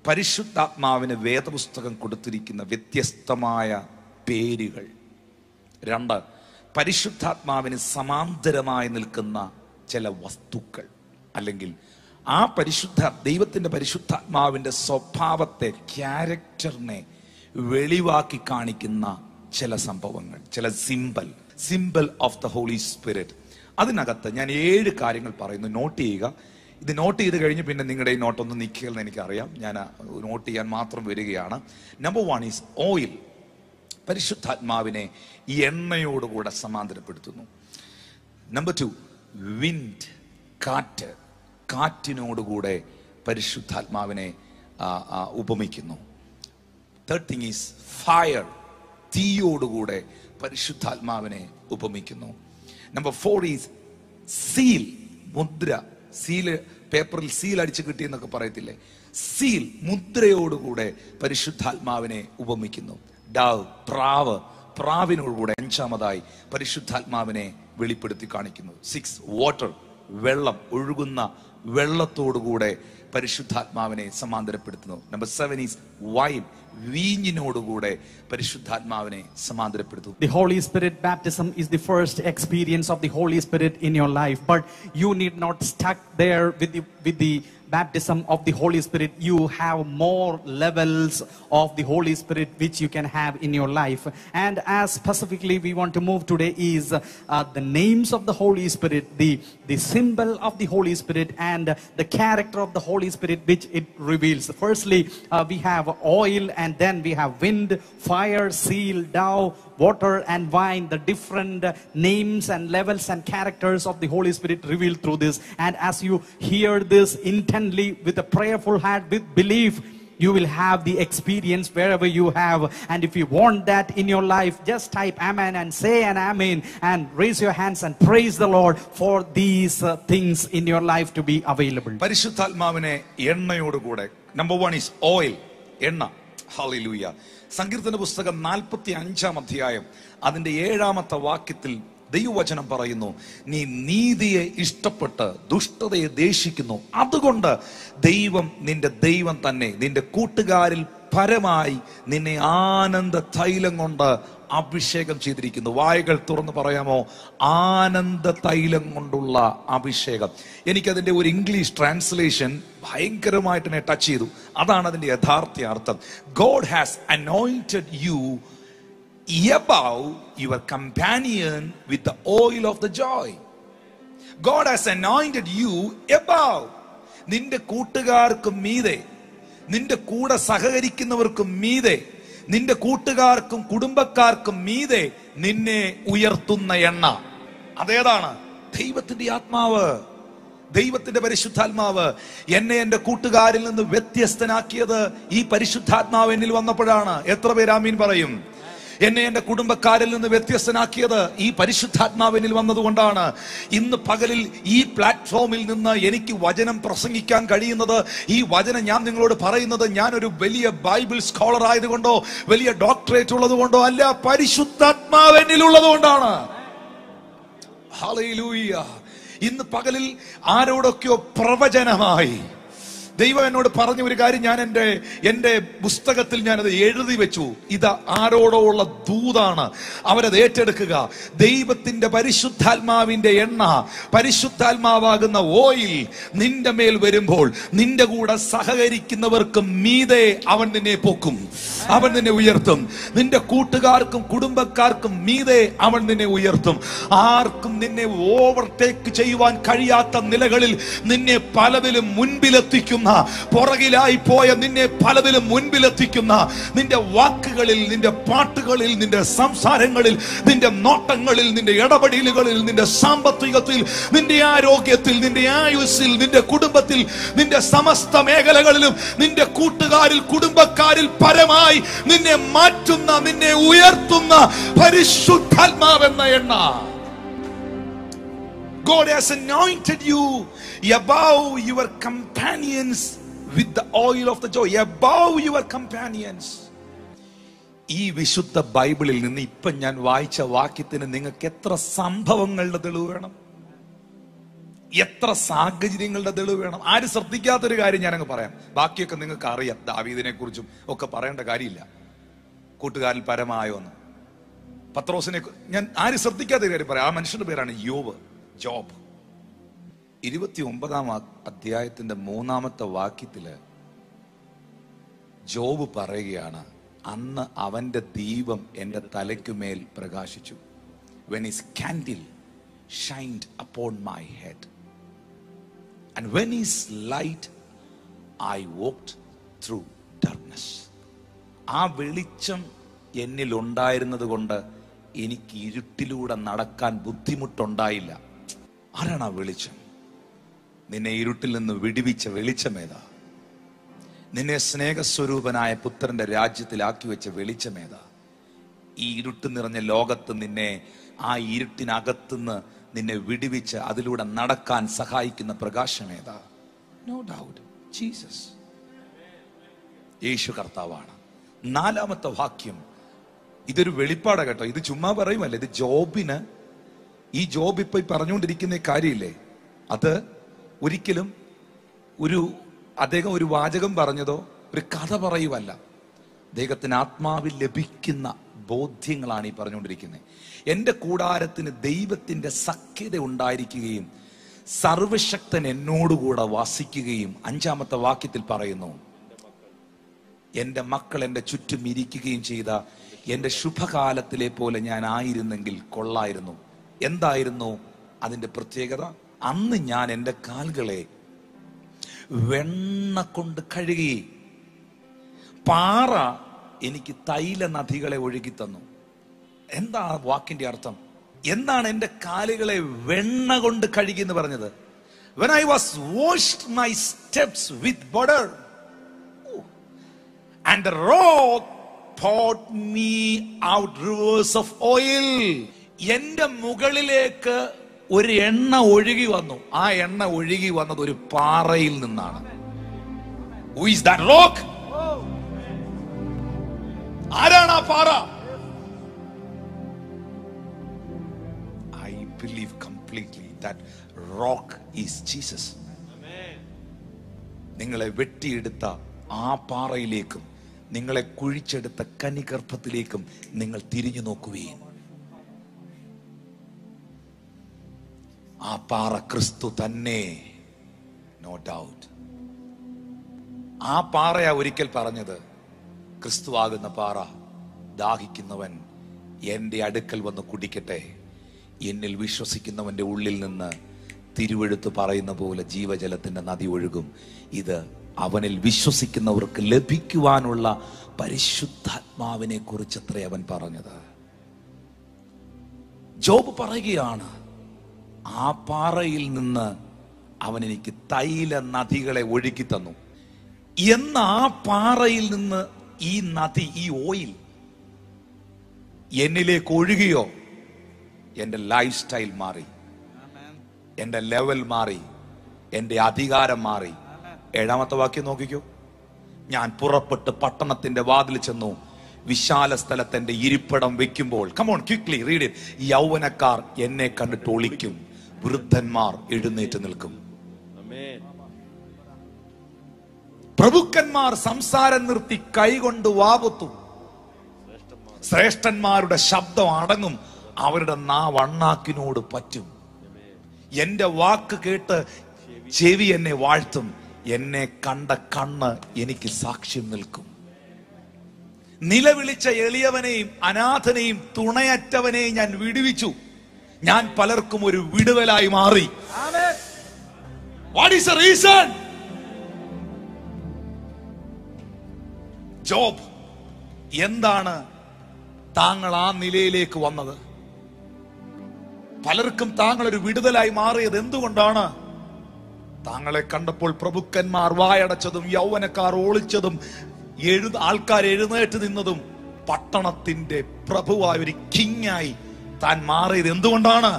പരിശുദ്ധാത്മാവിന് വേദപുസ്തകം കൊടുത്തിരിക്കുന്ന വ്യത്യസ്തമായ പേരുകൾ. 2, പരിശുദ്ധാത്മാവിന് സമാന്തരമായി നിൽക്കുന്ന ചില വസ്തുക്കൾ, അല്ലെങ്കിൽ ആ ദൈവത്തിൻ്റെ പരിശുദ്ധാത്മാവിൻ്റെ സ്വഭാവത്തെ, ക്യാരക്ടറിനെ വെളിവാക്കി കാണിക്കുന്ന ചില സംഭവങ്ങൾ, ചില symbol of the holy spirit. അതിനകത്ത് ഞാൻ 7 കാര്യങ്ങൾ പറയുന്നു. നോട്ട് ചെയ്യുക. ഇത് നോട്ട് ചെയ്ത് കഴിഞ്ഞ് പിന്നെ നിങ്ങളുടെ ഈ നോട്ടൊന്നും നിൽക്കില്ലെന്ന് എനിക്കറിയാം. ഞാൻ നോട്ട് ചെയ്യാൻ മാത്രം വരികയാണ്. Number 1 is oil. പരിശുദ്ധാത്മാവിനെ എണ്ണയോടുകൂടെ സമാന്തരപ്പെടുത്തുന്നു. നമ്പർ 2 വിൻഡ്, കാറ്റിനോടുകൂടെ പരിശുദ്ധാത്മാവിനെ ഉപമിക്കുന്നു. 3rd thing is ഫയർ, തീയോടുകൂടെ പരിശുദ്ധാത്മാവിനെ ഉപമിക്കുന്നു. നമ്പർ 4 ഈസ് സീൽ, മുദ്ര. സീല്, പേപ്പറിൽ സീൽ അടിച്ചു കിട്ടിയെന്നൊക്കെ പറയത്തില്ലേ, സീൽ, മുദ്രയോടുകൂടെ പരിശുദ്ധാത്മാവിനെ ഉപമിക്കുന്നു. ഡവ്, പ്രാവിനോടുകൂടെ 5ാമതായി പരിശുദ്ധാത്മാവിനെ വെളിപ്പെടുത്തി കാണിക്കുന്നു. 6 വാട്ടർ, വെള്ളം, ഒഴുകുന്ന വെള്ളത്തോടുകൂടെ പരിശുദ്ധാത്മാവിനെ സമാന്തരപ്പെടുത്തുന്നു. നമ്പർ 7 ഈസ് വൈൻ, വീഞ്ഞിനോടുകൂടെ പരിശുദ്ധാത്മാവിനെ സമാന്തരപ്പെടുത്തുന്നു. The Holy Spirit baptism is the first experience of the Holy Spirit in your life, but you need not stuck there with the baptism of the Holy Spirit. You have more levels of the Holy Spirit which you can have in your life. And as specifically we want to move today is the names of the Holy Spirit, the symbol of the Holy Spirit, and the character of the Holy Spirit which it reveals. Firstly, we have oil, and then we have wind, fire, seal, dove, water and wine. The different names and levels and characters of the Holy Spirit revealed through this. And as you hear this intently with a prayerful heart, with belief, you will have the experience wherever you have. And if you want that in your life, just type amen and say an amen and raise your hands and praise the Lord for these things in your life to be available. പരിശുദ്ധാത്മാവിനെ എണ്ണയോടുകൂടെ. Number 1 is oil, എണ്ണ. Hallelujah. സങ്കീർത്തന പുസ്തകം 45-ാം അധ്യായം അതിന്റെ 7-ാമത്തെ വാക്യത്തിൽ ദൈവവചനം പറയുന്നു, നീ നീതിയെ ഇഷ്ടപ്പെട്ട് ദുഷ്ടതയെ ദേഷിക്കുന്നു, അതുകൊണ്ട് ദൈവം നിന്റെ ദൈവം തന്നെ നിന്റെ കൂട്ടുകാരിൽ പരമായി നിന്നെ ആനന്ദ തൈലം കൊണ്ട് അഭിഷേകം ചെയ്തിരിക്കുന്നു. വായകൾ തുറന്ന് പറയാമോ? ആനന്ദ തൈലം കൊണ്ടുള്ള അഭിഷേകം. എനിക്കതിന്റെ ഒരു ഇംഗ്ലീഷ് ട്രാൻസ്ലേഷൻ ഭയങ്കരമായിട്ട് എന്നെ ടച്ച് ചെയ്തു. അതാണ് അതിന്റെ യഥാർത്ഥ അർത്ഥം. God has anointed you above your companion with the oil of the joy. God has anointed you above. നിന്റെ കൂട്ടുകാർക്കും മീതെ, നിന്റെ കൂടെ സഹകരിക്കുന്നവർക്കും മീതെ, നിന്റെ കൂട്ടുകാർക്കും കുടുംബക്കാർക്കും മീതെ നിന്നെ ഉയർത്തുന്ന എണ്ണ. അതേതാണ്? ദൈവത്തിന്റെ ആത്മാവ്, ദൈവത്തിന്റെ പരിശുദ്ധാത്മാവ്. എന്നെ എന്റെ കൂട്ടുകാരിൽ നിന്ന് വ്യത്യസ്തനാക്കിയത് ഈ പരിശുദ്ധാത്മാവ് എന്നിൽ വന്നപ്പോഴാണ്. എത്ര പേര് ആമീൻ പറയും? എന്നെ എന്റെ കുടുംബക്കാരിൽ നിന്ന് വ്യത്യസ്തനാക്കിയത് ഈ പരിശുദ്ധാത്മാവിനിൽ വന്നതുകൊണ്ടാണ്. ഇന്ന് പകലിൽ ഈ പ്ലാറ്റ്ഫോമിൽ നിന്ന് എനിക്ക് വചനം പ്രസംഗിക്കാൻ കഴിയുന്നത്, ഈ വചനം ഞാൻ നിങ്ങളോട് പറയുന്നത് ഞാനൊരു വലിയ ബൈബിൾ സ്കോളർ ആയതുകൊണ്ടോ വലിയ ഡോക്ടറേറ്റ് ഉള്ളത് കൊണ്ടോ അല്ല, പരിശുദ്ധാത്മാവിനുള്ളത് കൊണ്ടാണ്. ഹല്ലേലൂയ. ഇന്ന് പകലിൽ ആരോടൊക്കെയോ പ്രവചനമായി ദൈവം എന്നോട് പറഞ്ഞ ഒരു കാര്യം ഞാൻ എന്റെ പുസ്തകത്തിൽ ഞാനത് എഴുതി വെച്ചു. ഇത് ആരോടോ ഉള്ള ദൂതാണ്. അവരത് ഏറ്റെടുക്കുക. ദൈവത്തിന്റെ പരിശുദ്ധാത്മാവിന്റെ എണ്ണ, പരിശുദ്ധാത്മാവാകുന്ന ഓയിൽ നിന്റെ മേൽ വരുമ്പോൾ നിന്റെ കൂടെ സഹകരിക്കുന്നവർക്ക് മീതെ അവൻ നിന്നെ പൊക്കും, അവൻ നിന്നെ ഉയർത്തും. നിന്റെ കൂട്ടുകാർക്കും കുടുംബക്കാർക്കും മീതെ അവൻ നിന്നെ ഉയർത്തും. ആർക്കും നിന്നെ ഓവർടേക്ക് ചെയ്യുവാൻ കഴിയാത്ത നിലകളിൽ നിന്നെ പലതിലും മുൻപിലെത്തിക്കും. പുറകിലായി പോയ നിന്നെ പലതിലും മുൻപിലെത്തിക്കുന്ന, നിന്റെ വാക്കുകളിൽ, നിന്റെ പാട്ടുകളിൽ, നിന്റെ സംസാരങ്ങളിൽ, നിന്റെ നോട്ടങ്ങളിൽ, നിന്റെ ഇടപെടലുകളിൽ, നിന്റെ സാമ്പത്തികത്തിൽ, നിന്റെ ആരോഗ്യത്തിൽ, നിന്റെ ആയുസ്സിൽ, നിന്റെ കുടുംബത്തിൽ, നിന്റെ സമസ്ത മേഖലകളിലും നിന്റെ കൂട്ടുകാരിൽ കുടുംബക്കാരിൽ പരമായി നിന്നെ മാറ്റുന്ന, നിന്നെ ഉയർത്തുന്ന പരിശുദ്ധാത്മാവെന്ന എണ്ണ. God has anointed you above your companions with the oil of the joy. Above your companions. ഈ വിശുദ്ധ ബൈബിളിൽ നിന്ന് ഇപ്പൊ ഞാൻ വായിച്ച വാക്യത്തിന് നിങ്ങൾക്ക് എത്ര സംഭവങ്ങളുടെ തെളിവ് വേണം? എത്ര സാഹചര്യങ്ങളുടെ തെളിവ് വേണം. ആരും ശ്രദ്ധിക്കാത്തൊരു കാര്യം ഞാനങ്ങ് പറയാം, ബാക്കിയൊക്കെ നിങ്ങൾക്ക് അറിയാം. ദാവീദിനെ കുറിച്ചും ഒക്കെ പറയേണ്ട കാര്യമില്ല, കൂട്ടുകാരിൽ പരമായോന്ന്. പത്രോസിനെ ഞാൻ ആരും ശ്രദ്ധിക്കാത്ത കാര്യം പറയാം. ആ മനുഷ്യന്റെ പേരാണ് ജോബ്. 29-ാം അധ്യായത്തിന്റെ 3-ാമത്തെ വാക്യത്തില് ജോബ് പറയുകയാണ്, അന്ന് അവന്റെ ദീപം എന്റെ തലയ്ക്കുമേൽ പ്രകാശിച്ചു. when his candle shined upon my head and when his light I walked through darkness. ആ വെളിച്ചം എന്നിൽ ഉണ്ടായിരുന്നത് കൊണ്ട് എനിക്ക് ഇരുട്ടിലൂടെ നടക്കാൻ ബുദ്ധിമുട്ടുണ്ടായില്ല. ആരാണ് ആ വെളിച്ചം? നിന്നെ ഇരുട്ടിൽ നിന്ന് വിടുവിച്ച വെളിച്ചമേതാ? നിന്നെ സ്നേഹസ്വരൂപനായ പുത്രന്റെ രാജ്യത്തിലാക്കി വെച്ച വെളിച്ചമേതാ? ഈ ഇരുട്ട് നിറഞ്ഞ ലോകത്ത് നിന്നെ ആ ഇരുട്ടിനകത്തുനിന്ന് നിന്നെ വിടുവിച്ച് അതിലൂടെ നടക്കാൻ സഹായിക്കുന്ന പ്രകാശമേതാ? No doubt Jesus. യേശു കർത്താവാണ്. 4-ാമത്തെ വാക്യം, ഇതൊരു വെളിപ്പാടാ കേട്ടോ, ഇത് ചുമ്മാ പറയുമല്ല. ഇത് ജോബിന്, ഈ ജോബ് ഇപ്പൊ പറഞ്ഞുകൊണ്ടിരിക്കുന്ന കാര്യമില്ലേ, അത് ഒരിക്കലും അദ്ദേഹം ഒരു വാചകം പറഞ്ഞതോ ഒരു കഥ പറയുവല്ല. അദ്ദേഹത്തിന് ആത്മാവിൽ ലഭിക്കുന്ന ബോധ്യങ്ങളാണ് ഈ പറഞ്ഞുകൊണ്ടിരിക്കുന്നത്. എന്റെ കൂടാരത്തിന് ദൈവത്തിന്റെ സഖ്യത ഉണ്ടായിരിക്കുകയും സർവശക്തൻ എന്നോടുകൂടെ വസിക്കുകയും 5-ാമത്തെ വാക്യത്തിൽ പറയുന്നു, എന്റെ മക്കൾ എന്റെ ചുറ്റും ഇരിക്കുകയും ചെയ്ത എന്റെ ശുഭകാലത്തിലെ പോലെ ഞാൻ ആയിരുന്നെങ്കിൽ കൊള്ളായിരുന്നു. എന്തായിരുന്നു അതിന്റെ പ്രത്യേകത? അന്ന് ഞാൻ എന്റെ കാലുകളെ വെണ്ണ കൊണ്ട് കഴുകി, പാറ എനിക്ക് തൈല നദികളെ ഒഴുകി തന്നു. എന്താ വാക്കിന്റെ അർത്ഥം? എന്താണ് എന്റെ കാലുകളെ വെണ്ണ കൊണ്ട് കഴുകി എന്ന് പറഞ്ഞത്? when I was washed my steps with butter and the rock poured me out rivers of oil. എന്റെ മുകളിലേക്ക് ഒരു എണ്ണ ഒഴുകി വന്നു. ആ എണ്ണ ഒഴുകി വന്നത് ഒരു പാറയിൽ നിന്നാണ്. Who is that rock? ആരാണ് ആ പാറ? I believe completely that rock is Jesus. നിങ്ങളെ വെട്ടിയെടുത്ത ആ പാറയിലേക്കും നിങ്ങളെ കുഴിച്ചെടുത്ത കനിഗർഭത്തിലേക്കും നിങ്ങൾ തിരിഞ്ഞു നോക്കുകയും ആ പാറ ക്രിസ്തു തന്നെ. No doubt. ആ പാറയാ ഒരിക്കൽ പറഞ്ഞത്, ക്രിസ്തുവാകുന്ന പാറ, ദാഹിക്കുന്നവൻ എന്റെ അടുക്കൽ വന്ന് കുടിക്കട്ടെ, എന്നിൽ വിശ്വസിക്കുന്നവന്റെ ഉള്ളിൽ നിന്ന് തിരുവെഴുത്ത് പറയുന്ന പോലെ ജീവജലത്തിന്റെ നദി ഒഴുകും. ഇത് അവനിൽ വിശ്വസിക്കുന്നവർക്ക് ലഭിക്കുവാനുള്ള പരിശുദ്ധാത്മാവിനെ കുറിച്ചത്രേ അവൻ പറഞ്ഞത്. ജോബ് പറയുകയാണ്, ആ പാറയിൽ നിന്ന് അവൻ എനിക്ക് തൈല നദികളെ ഒഴുക്കി തന്നു. എന്ന ആ പാറയിൽ നിന്ന് ഈ നദി, ഈ ഓയിൽ എന്നിലേക്ക് ഒഴുകിയോ, എന്റെ ലൈഫ് സ്റ്റൈൽ മാറി, എന്റെ ലെവൽ മാറി, എന്റെ അധികാരം മാറി. 7-ാമത്തെ വാക്യം നോക്കിക്കോ. ഞാൻ പുറപ്പെട്ട് പട്ടണത്തിന്റെ വാതിൽ ചെന്നു, വിശാല സ്ഥലത്ത് എന്റെ ഇരിപ്പിടം വെക്കുമ്പോൾ, കമോൺ ക്വിക്ലി റീഡ് ഇറ്റ്, യൗവനക്കാർ എന്നെ കണ്ടിട്ട് ഒളിക്കും, വൃദ്ധന്മാർ എഴുന്നേറ്റ് നിൽക്കും. പ്രഭുക്കന്മാർ സംസാരം നിർത്തി കൈകൊണ്ട് വാപുത്തും, ശ്രേഷ്ഠന്മാരുടെ ശബ്ദം അടങ്ങും, അവരുടെ നാവ് അണ്ണാക്കിനോട് പറ്റും. എന്റെ വാക്ക് കേട്ട് ചെവി എന്നെ വാഴ്ത്തും, എന്നെ കണ്ട കണ്ണ് എനിക്ക് സാക്ഷ്യം നിൽക്കും. നിലവിളിച്ച എളിയവനെയും അനാഥനെയും തുണയറ്റവനെയും ഞാൻ വിടുവിച്ചു. ഞാൻ പലർക്കും ഒരു വിടുതലായി മാറി. What is the reason? Job, എന്താണ് താങ്കൾ ആ നിലയിലേക്ക് വന്നത്? പലർക്കും താങ്കൾ ഒരു വിടുതലായി മാറിയത് എന്തുകൊണ്ടാണ്? താങ്കളെ കണ്ടപ്പോൾ പ്രഭുക്കന്മാർ വായടച്ചതും യൗവനക്കാർ ഒളിച്ചതും ആൾക്കാർ എഴുന്നേറ്റ് നിന്നതും പട്ടണത്തിന്റെ പ്രഭുവായ ഒരു കിങ്ങായി താൻ മാറിയത് എന്തുകൊണ്ടാണ്?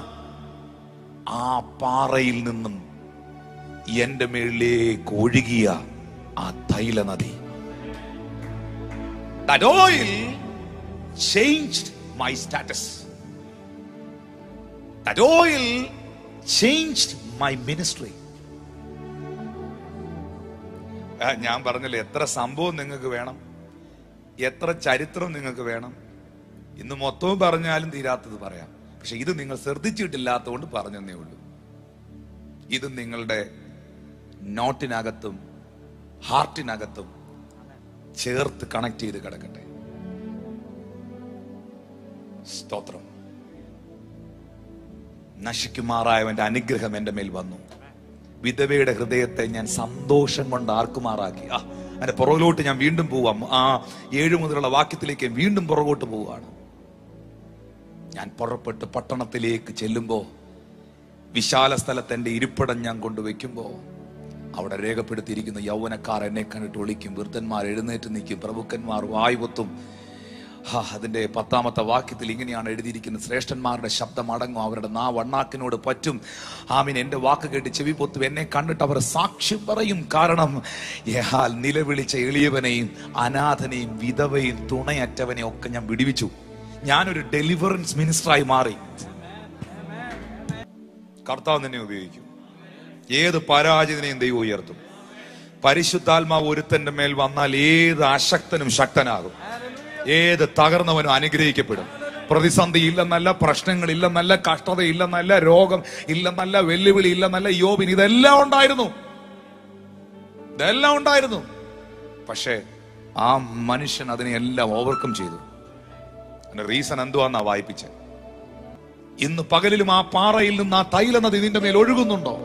ആ പാറയിൽ നിന്നും എന്റെ മേളിലേക്ക് ഒഴുകിയ ആ തൈല നദി. That oil changed my status. That oil changed my ministry. ഞാൻ പറഞ്ഞില്ലേ, എത്ര സംഭവം നിങ്ങൾക്ക് വേണം, എത്ര ചരിത്രം നിങ്ങൾക്ക് വേണം. ഇന്ന് മൊത്തവും പറഞ്ഞാലും തീരാത്തത് പറയാം. പക്ഷെ ഇത് നിങ്ങൾ ശ്രദ്ധിച്ചിട്ടില്ലാത്തതുകൊണ്ട് പറഞ്ഞതേ ഉള്ളൂ. ഇത് നിങ്ങളുടെ നോട്ടിനകത്തും ഹാർട്ടിനകത്തും ചേർത്ത് കണക്ട് ചെയ്ത് കിടക്കട്ടെ. സ്തോത്രം. നശിക്കുമാറായവന്റെ അനുഗ്രഹം എന്റെ മേൽ വന്നു. വിധവയുടെ ഹൃദയത്തെ ഞാൻ സന്തോഷം കൊണ്ട് ആർക്കുമാറാക്കി. അതിന്റെ പുറകിലോട്ട് ഞാൻ വീണ്ടും പോവാം. ആ 7 മുതലുള്ള വാക്യത്തിലേക്ക് വീണ്ടും പുറകോട്ട് പോവുകയാണ്. ഞാൻ പുറപ്പെട്ട് പട്ടണത്തിലേക്ക് ചെല്ലുമ്പോ, വിശാല സ്ഥലത്ത് എന്റെ ഇരിപ്പിടം ഞാൻ കൊണ്ടുവയ്ക്കുമ്പോ, അവിടെ രേഖപ്പെടുത്തിയിരിക്കുന്ന യൗവനക്കാർ എന്നെ കണ്ടിട്ട് ഒളിക്കും, വൃദ്ധന്മാർ എഴുന്നേറ്റ് നിൽക്കും, പ്രഭുക്കന്മാർ വായ്പൊത്തും. അതിന്റെ 10ാമത്തെ വാക്യത്തിൽ ഇങ്ങനെയാണ് എഴുതിയിരിക്കുന്നത്: ശ്രേഷ്ഠന്മാരുടെ ശബ്ദം അടങ്ങും, അവരുടെ നാവ് അണ്ണാക്കിനോട് പറ്റും. ആമീൻ. എന്റെ വാക്ക് കേട്ട് ചെവി പൊത്തും, എന്നെ കണ്ടിട്ട് അവർ സാക്ഷ്യം പറയും. കാരണം നിലവിളിച്ച എളിയവനെയും അനാഥനെയും വിധവയും തുണയറ്റവനെയും ഒക്കെ ഞാൻ വിടുവിച്ചു. ഞാനൊരു ഡെലിവറൻസ് മിനിസ്റ്ററായി മാറി. കർത്താവ് തന്നെ ഉപയോഗിക്കും. ഏത് പരാജിതനെയും ദൈവം ഉയർത്തും. പരിശുദ്ധാത്മാവ് ഒരുത്തന്റെ മേൽ വന്നാൽ ഏത് അശക്തനും ശക്തനാകും, ഏത് തകർന്നവനും അനുഗ്രഹിക്കപ്പെടും. പ്രതിസന്ധി ഇല്ലെന്നല്ല, പ്രശ്നങ്ങൾ ഇല്ലെന്നല്ല, കഷ്ടത ഇല്ലെന്നല്ല, രോഗം ഇല്ലെന്നല്ല, വെല്ലുവിളി ഇല്ലെന്നല്ല. യോബിന് ഇതെല്ലാം ഉണ്ടായിരുന്നു, ഇതെല്ലാം ഉണ്ടായിരുന്നു. പക്ഷേ ആ മനുഷ്യൻ അതിനെല്ലാം ഓവർകം ചെയ്തു. അതിന്റെ റീസൺ എന്തുവാന്നാ വായിപ്പിച്ചത്. ഇന്ന് പകലിലും ആ പാറയിൽ നിന്ന് ആ തൈല നദി നിന്റെ മേൽ ഒഴുകുന്നുണ്ടോ?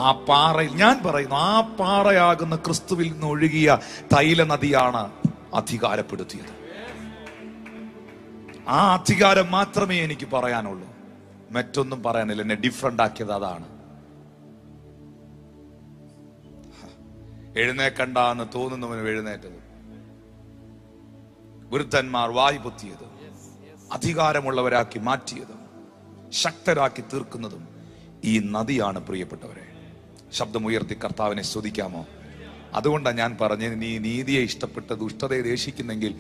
ആ പാറയിൽ, ഞാൻ പറയുന്നു, ആ പാറയാകുന്ന ക്രിസ്തുവിൽ നിന്ന് ഒഴുകിയ തൈല നദിയാണ് അധികാരപ്പെടുത്തിയത്. ആ അധികാരം മാത്രമേ എനിക്ക് പറയാനുള്ളൂ, മറ്റൊന്നും പറയാനില്ല. എന്നെ ഡിഫറന്റ് ആക്കിയത് അതാണ്. എഴുന്നേക്കണ്ട എന്ന് തോന്നുന്നവനും എഴുന്നേറ്റത്, വൃദ്ധന്മാർ വായു പൊത്തിയതും, അധികാരമുള്ളവരാക്കി മാറ്റിയതും, ശക്തരാക്കി തീർക്കുന്നതും ഈ നദിയാണ്. പ്രിയപ്പെട്ടവരെ, ശബ്ദമുയർത്തി കർത്താവിനെ സ്തുതിക്കാമോ? അതുകൊണ്ടാണ് ഞാൻ പറഞ്ഞത്, നീ നീതിയെ ഇഷ്ടപ്പെട്ട് ദുഷ്ടതയെ ദേഷിക്കുന്നെങ്കിൽ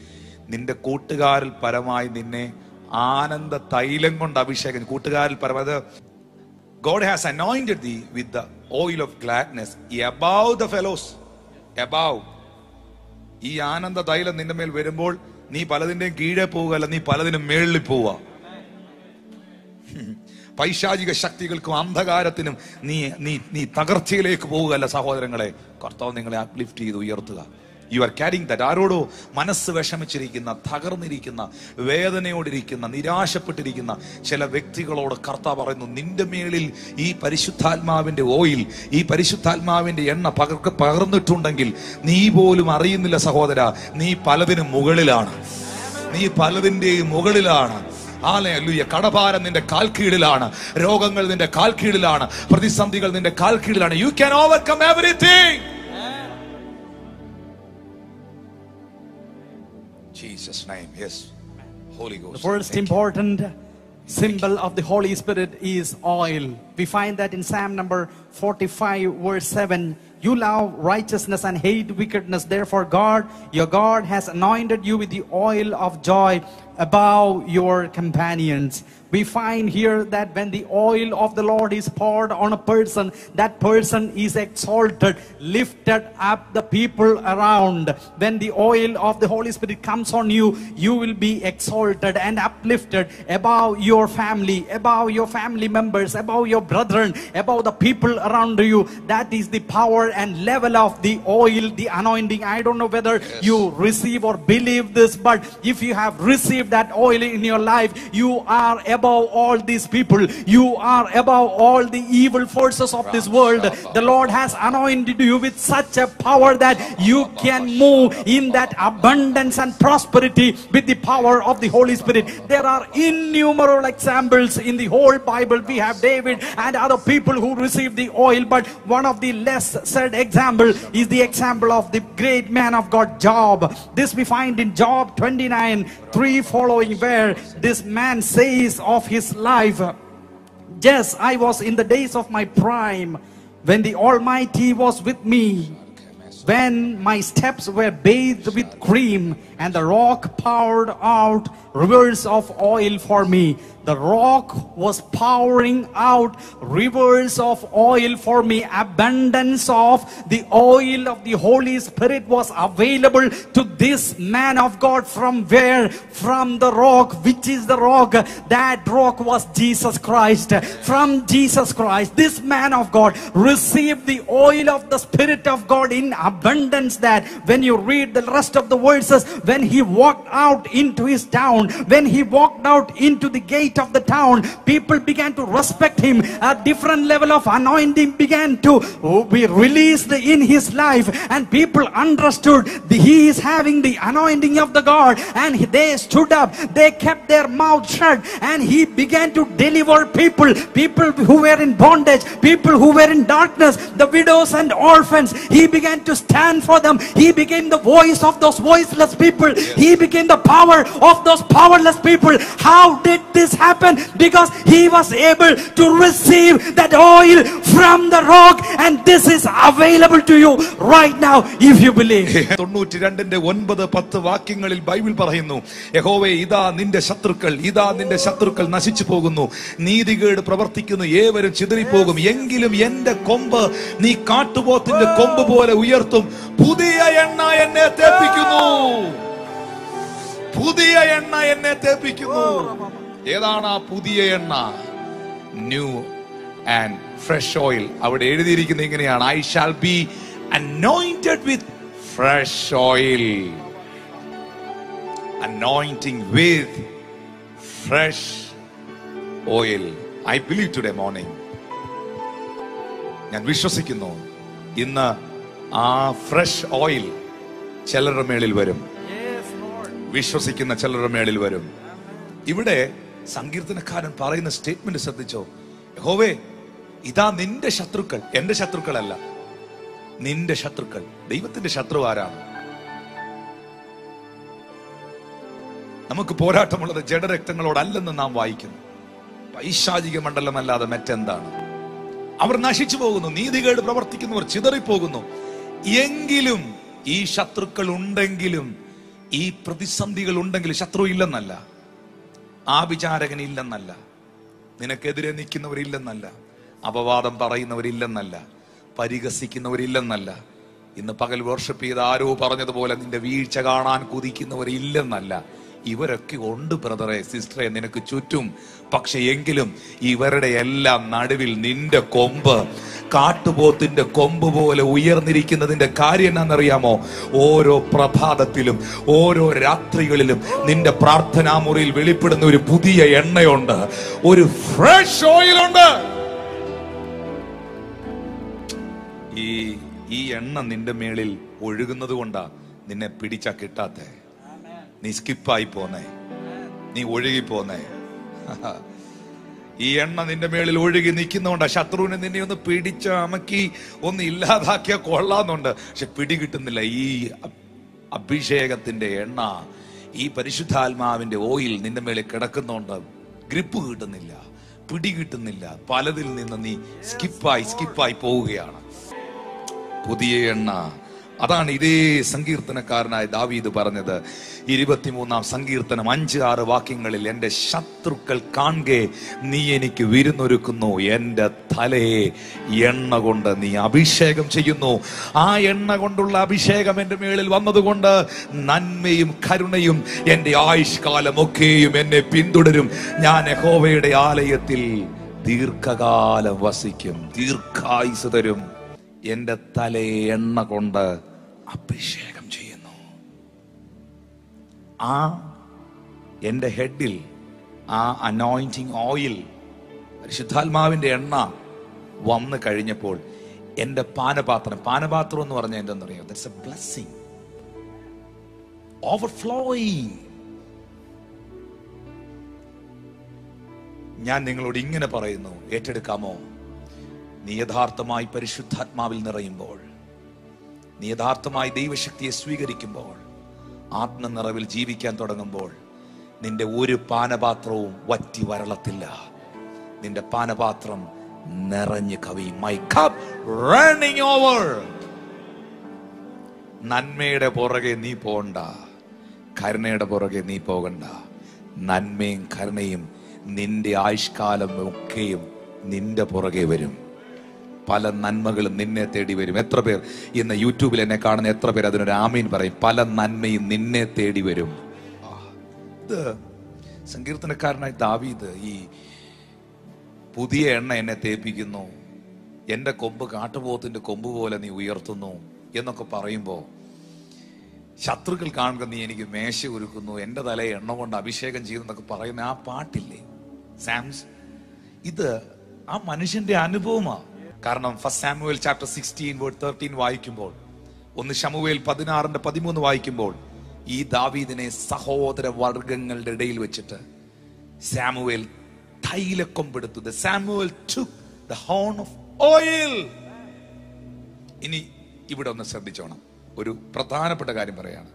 നിന്റെ കൂട്ടുകാരിൽ പരമായി നിന്നെ ആനന്ദ തൈലം കൊണ്ട് അഭിഷേകം. കൂട്ടുകാരിൽ പരമായത് God has anointed thee with the oil of gladness above the fellows. Above. ഈ ആനന്ദ തൈലം നിന്റെ മേൽ വരുമ്പോൾ നീ പലതിന്റെയും കീഴെ പോവുകയല്ല, നീ പലതിനും മേളിൽ പോവുക. പൈശാചിക ശക്തികൾക്കും അന്ധകാരത്തിനും നീ തകർച്ചയിലേക്ക് പോവുകയല്ല സഹോദരങ്ങളെ. കർത്താവ് നിങ്ങളെ അപ്ലിഫ്റ്റ് ചെയ്ത് ഉയർത്തുക. You are caring that. ആരോടോ മനസ്സ് വിഷമിച്ചിരിക്കുന്ന, തകർന്നിരിക്കുന്ന, വേദനയോടിരിക്കുന്ന, നിരാശപ്പെട്ടിരിക്കുന്ന ചില വ്യക്തികളോട് കർത്താവ് പറയുന്നു, നിന്റെ മേളിൽ ഈ പരിശുദ്ധാത്മാവിന്റെ ഓയിൽ, ഈ പരിശുദ്ധാത്മാവിന്റെ എണ്ണ പകർന്നിട്ടുണ്ടെങ്കിൽ നീ പോലും അറിയുന്നില്ല സഹോദര. നീ പലതിനും മുകളിലാണ്, നീ പലതിന്റെയും മുകളിലാണ്. ഹല്ലേലൂയ. കടഭാരം നിന്റെ കാൽ കീഴിലാണ്, രോഗങ്ങൾ നിന്റെ കാൽ കീഴിലാണ്, പ്രതിസന്ധികൾ നിന്റെ കാൽ കീഴിലാണ്. You can overcome everything. Jesus name. Yes. Holy Ghost. The first important symbol of the Holy Spirit is oil. We find that in Psalm number 45 verse 7. You love righteousness and hate wickedness. Therefore God, your God, has anointed you with the oil of joy above your companions. We find here that when the oil of the Lord is poured on a person, that person is exalted, lifted up the people around. When the oil of the Holy Spirit comes on you, you will be exalted and uplifted above your family, above your family members, above your brethren, above the people around you. That is the power and level of the oil, the anointing. I don't know whether you receive or believe this, but if you have received that oil in your life, you are above all these people. You are above all the evil forces of this world. The Lord has anointed you with such a power that you can move in that abundance and prosperity with the power of the Holy Spirit. There are innumerable examples in the whole Bible. We have David and other people who received the oil, but one of the less said example is the example of the great man of God, Job. This we find in Job 29:3 following, where this man says of his life, yes, I was in the days of my prime, when the Almighty was with me, when my steps were bathed with cream and the rock poured out rivers of oil for me. The rock was pouring out rivers of oil for me. Abundance of the oil of the Holy Spirit was available to this man of God. From where? From the rock. Which is the rock? That rock was Jesus Christ. From Jesus Christ, this man of God received the oil of the Spirit of God in abundance, that when you read the rest of the verses, when he walked out into his town, when he walked out into the gate of the town, people began to respect him. A different level of anointing began to be released in his life, and people understood that he is having the anointing of the God, and they stood up, they kept their mouth shut, and he began to deliver people who were in bondage, people who were in darkness, the widows and orphans. He began to stand for them. He became the voice of those voiceless people. He became the power of those powerless people. How did this happen? Because he was able to receive that oil from the rock, and this is available to you right now if you believe. 92-ന്റെ 9-10 വാക്യങ്ങളിൽ Bible പറയുന്നു, യഹോവേ, ഇതാ നിന്റെ ശത്രുക്കൾ നശിച്ചു പോകുന്നു, നീതികേട് പ്രവർത്തിക്കുന്ന ഏവരും ചിതറിപ്പോകും, എങ്കിലും എന്റെ കൊമ്പ് നീ കാട്ടുപോത്തിന്റെ കൊമ്പ് പോലെ ഉയർത്തും, പുതിയ എണ്ണ എന്നെ തേപ്പിക്കുന്നു. ഏതാണ് ആ പുതിയ എണ്ണ? New and fresh oil. അവിടെ എഴുതിയിരിക്കുന്നത് ഇങ്ങനെയാണ്, I shall be anointed with fresh oil. Anointing with fresh oil. I believe today morning, ഞാൻ വിശ്വസിക്കുന്നു ഇന്ന് ആ ഫ്രഷ് ഓയിൽ ചിലരുടെ മേളിൽ വരും. വിശ്വസിക്കുന്ന ചിലരുടെ മേളിൽ വരും. ഇവിടെ സങ്കീർത്തനക്കാരൻ പറയുന്ന സ്റ്റേറ്റ്മെന്റ് ശ്രദ്ധിച്ചോ? യഹോവേ, ഇതാ നിന്റെ ശത്രുക്കൾ, എന്റെ ശത്രുക്കളല്ല, നിന്റെ ശത്രുക്കൾ. ദൈവത്തിന്റെ ശത്രു ആരാണ്? നമുക്ക് പോരാട്ടമുള്ളത് ജഡരക്തങ്ങളോടല്ലെന്ന് നാം വായിക്കുന്നു. പൈശാചിക മണ്ഡലമല്ലാതെ മറ്റെന്താണ്? അവർ നശിച്ചു പോകുന്നു, നീതികേട് പ്രവർത്തിക്കുന്നവർ ചിതറിപ്പോകുന്നു. എങ്കിലും ഈ ശത്രുക്കൾ ഉണ്ടെങ്കിലും, ഈ പ്രതിസന്ധികൾ ഉണ്ടെങ്കിലും, ശത്രു ഇല്ലെന്നല്ല, ആഭിചാരകൻ ഇല്ലെന്നല്ല, നിനക്കെതിരെ നിൽക്കുന്നവരില്ലെന്നല്ല, അപവാദം പറയുന്നവരില്ലെന്നല്ല, പരിഹസിക്കുന്നവരില്ലെന്നല്ല, ഇന്ന് പകൽ വർഷിപ്പ് ചെയ്ത് ആരോ പറഞ്ഞതുപോലെ നിന്റെ വീഴ്ച കാണാൻ കുതിക്കുന്നവരില്ലെന്നല്ല. ഇവരൊക്കെ ഉണ്ട് ബ്രദറെ, സിസ്റ്ററെ, നിനക്ക് ചുറ്റും. പക്ഷെ എങ്കിലും ഇവരുടെ എല്ലാം നടുവിൽ നിന്റെ കൊമ്പ് കാട്ടുപോത്തിന്റെ കൊമ്പ് പോലെ ഉയർന്നിരിക്കുന്നതിന്റെ കാര്യം എന്നാണെന്നറിയാമോ? ഓരോ പ്രഭാതത്തിലും ഓരോ രാത്രികളിലും നിന്റെ പ്രാർത്ഥനാ മുറിയിൽ വെളിപ്പെടുന്ന ഒരു പുതിയ എണ്ണയുണ്ട്, ഒരു ഫ്രഷ് ഓയിൽ ഉണ്ട്. ഈ എണ്ണ നിന്റെ മേളിൽ ഒഴുകുന്നത് കൊണ്ടാ നിന്നെ പിടിച്ചാ കിട്ടാത്തെ. നീ സ്കിപ്പായി പോന്നേ, നീ ഒഴുകി പോന്നേ. ഈ എണ്ണ നിന്റെ മേളിൽ ഒഴുകി നിൽക്കുന്നതുകൊണ്ടാ. ശത്രുവിനെ നിന്നെ ഒന്ന് പിടിച്ച അമക്കി ഒന്ന് ഇല്ലാതാക്കിയാൽ കൊള്ളാന്നുണ്ട്, പക്ഷെ പിടികിട്ടുന്നില്ല. ഈ അഭിഷേകത്തിന്റെ എണ്ണ, ഈ പരിശുദ്ധാത്മാവിന്റെ ഓയിൽ നിന്റെ മേളിൽ കിടക്കുന്നോണ്ട് ഗ്രിപ്പ് കിട്ടുന്നില്ല, പിടികിട്ടുന്നില്ല. പലതിൽ നിന്ന് നീ സ്കിപ്പായി പോവുകയാണ്. പുതിയ എണ്ണ, അതാണ് ഇതേ സങ്കീർത്തനക്കാരനായ ദാവീദ് പറഞ്ഞത്. 23-ാം സങ്കീർത്തനം 5-6 വാക്യങ്ങളിൽ, എന്റെ ശത്രുക്കൾ കാൺകെ നീ എനിക്ക് വിരുന്നൊരുക്കുന്നു, എന്റെ തലയെ എണ്ണ കൊണ്ട് നീ അഭിഷേകം ചെയ്യുന്നു. ആ എണ്ണ കൊണ്ടുള്ള അഭിഷേകം എന്റെ മേളിൽ വന്നതുകൊണ്ട് നന്മയും കരുണയും എന്റെ ആയുഷ്കാലമൊക്കെയും എന്നെ പിന്തുടരും. ഞാൻ യഹോവയുടെ ആലയത്തിൽ ദീർഘകാലം വസിക്കും, ദീർഘായുസ് തരും. എന്റെ തലയെ എണ്ണ കൊണ്ട് അഭിഷേകം ചെയ്യുന്നു. ആ എന്റെ ഹെഡിൽ ആ അനോയിന്റിങ് ഓയിൽ, പരിശുദ്ധാത്മാവിന്റെ എണ്ണ വന്നു കഴിഞ്ഞപ്പോൾ എന്റെ പാനപാത്രം എന്ന് പറഞ്ഞാൽ എന്തെന്നറിയോ? That's A blessing, overflowing. ഞാൻ നിങ്ങളോട് ഇങ്ങനെ പറയുന്നു, ഏറ്റെടുക്കാമോ? നീ യഥാർത്ഥമായി പരിശുദ്ധാത്മാവിൽ നിറയുമ്പോൾ, നീ യഥാർത്ഥമായി ദൈവശക്തിയെ സ്വീകരിക്കുമ്പോൾ, ആത്മനിറവിൽ ജീവിക്കാൻ തുടങ്ങുമ്പോൾ, നിന്റെ ഒരു പാനപാത്രവും വറ്റി വരളത്തില്ല. നിന്റെ പാനപാത്രം നിറഞ്ഞു കവിയും. My cup running over. നന്മയുടെ പുറകെ നീ പോകണ്ട, കരുണയുടെ പുറകെ നീ പോകണ്ട. നന്മയും കരുണയും നിന്റെ ആയുഷ്കാലം ഒക്കെയും നിന്റെ പുറകെ വരും. പല നന്മകളും നിന്നെ തേടി വരും. എത്ര പേർ ഇന്ന് യൂട്യൂബിൽ എന്നെ കാണുന്ന എത്ര പേർ അതിനൊരു ആമീൻ പറയും? പല നന്മയും നിന്നെ തേടി വരും. ഇത് സങ്കീർത്തനക്കാരനായ ദാവീദ് ഈ പുതിയ എണ്ണ എന്നെ തേപ്പിക്കുന്നു, എന്റെ കൊമ്പ് കാട്ടുപോത്തിന്റെ കൊമ്പ് പോലെ നീ ഉയർത്തുന്നു എന്നൊക്കെ പറയുമ്പോൾ, ശത്രുക്കൾ കാണുക നീ എനിക്ക് മേശ ഒരുക്കുന്നു, എന്റെ തലയെ എണ്ണ കൊണ്ട് അഭിഷേകം ചെയ്യുന്നൊക്കെ പറയുന്ന ആ പാട്ടില്ലേ സാംസ്, ഇത് ആ മനുഷ്യന്റെ അനുഭവമാണ്. കാരണം ഫസ്റ്റ് സാമുവേൽ ചാപ്റ്റർ 16:13 വായിക്കുമ്പോൾ, 1 ശമൂവേൽ 16:13 വായിക്കുമ്പോൾ, ഈ ദാവീദിനെ സഹോദര വർഗങ്ങളുടെ ഇടയിൽ വെച്ചിട്ട് സാമുവേൽ തൈലക്കൊമ്പെടുത്തു. Samuel took the horn of oil. ഇനി ഇവിടെ ഒന്ന് ശ്രദ്ധിച്ചോണം, ഒരു പ്രധാനപ്പെട്ട കാര്യം പറയാണ്.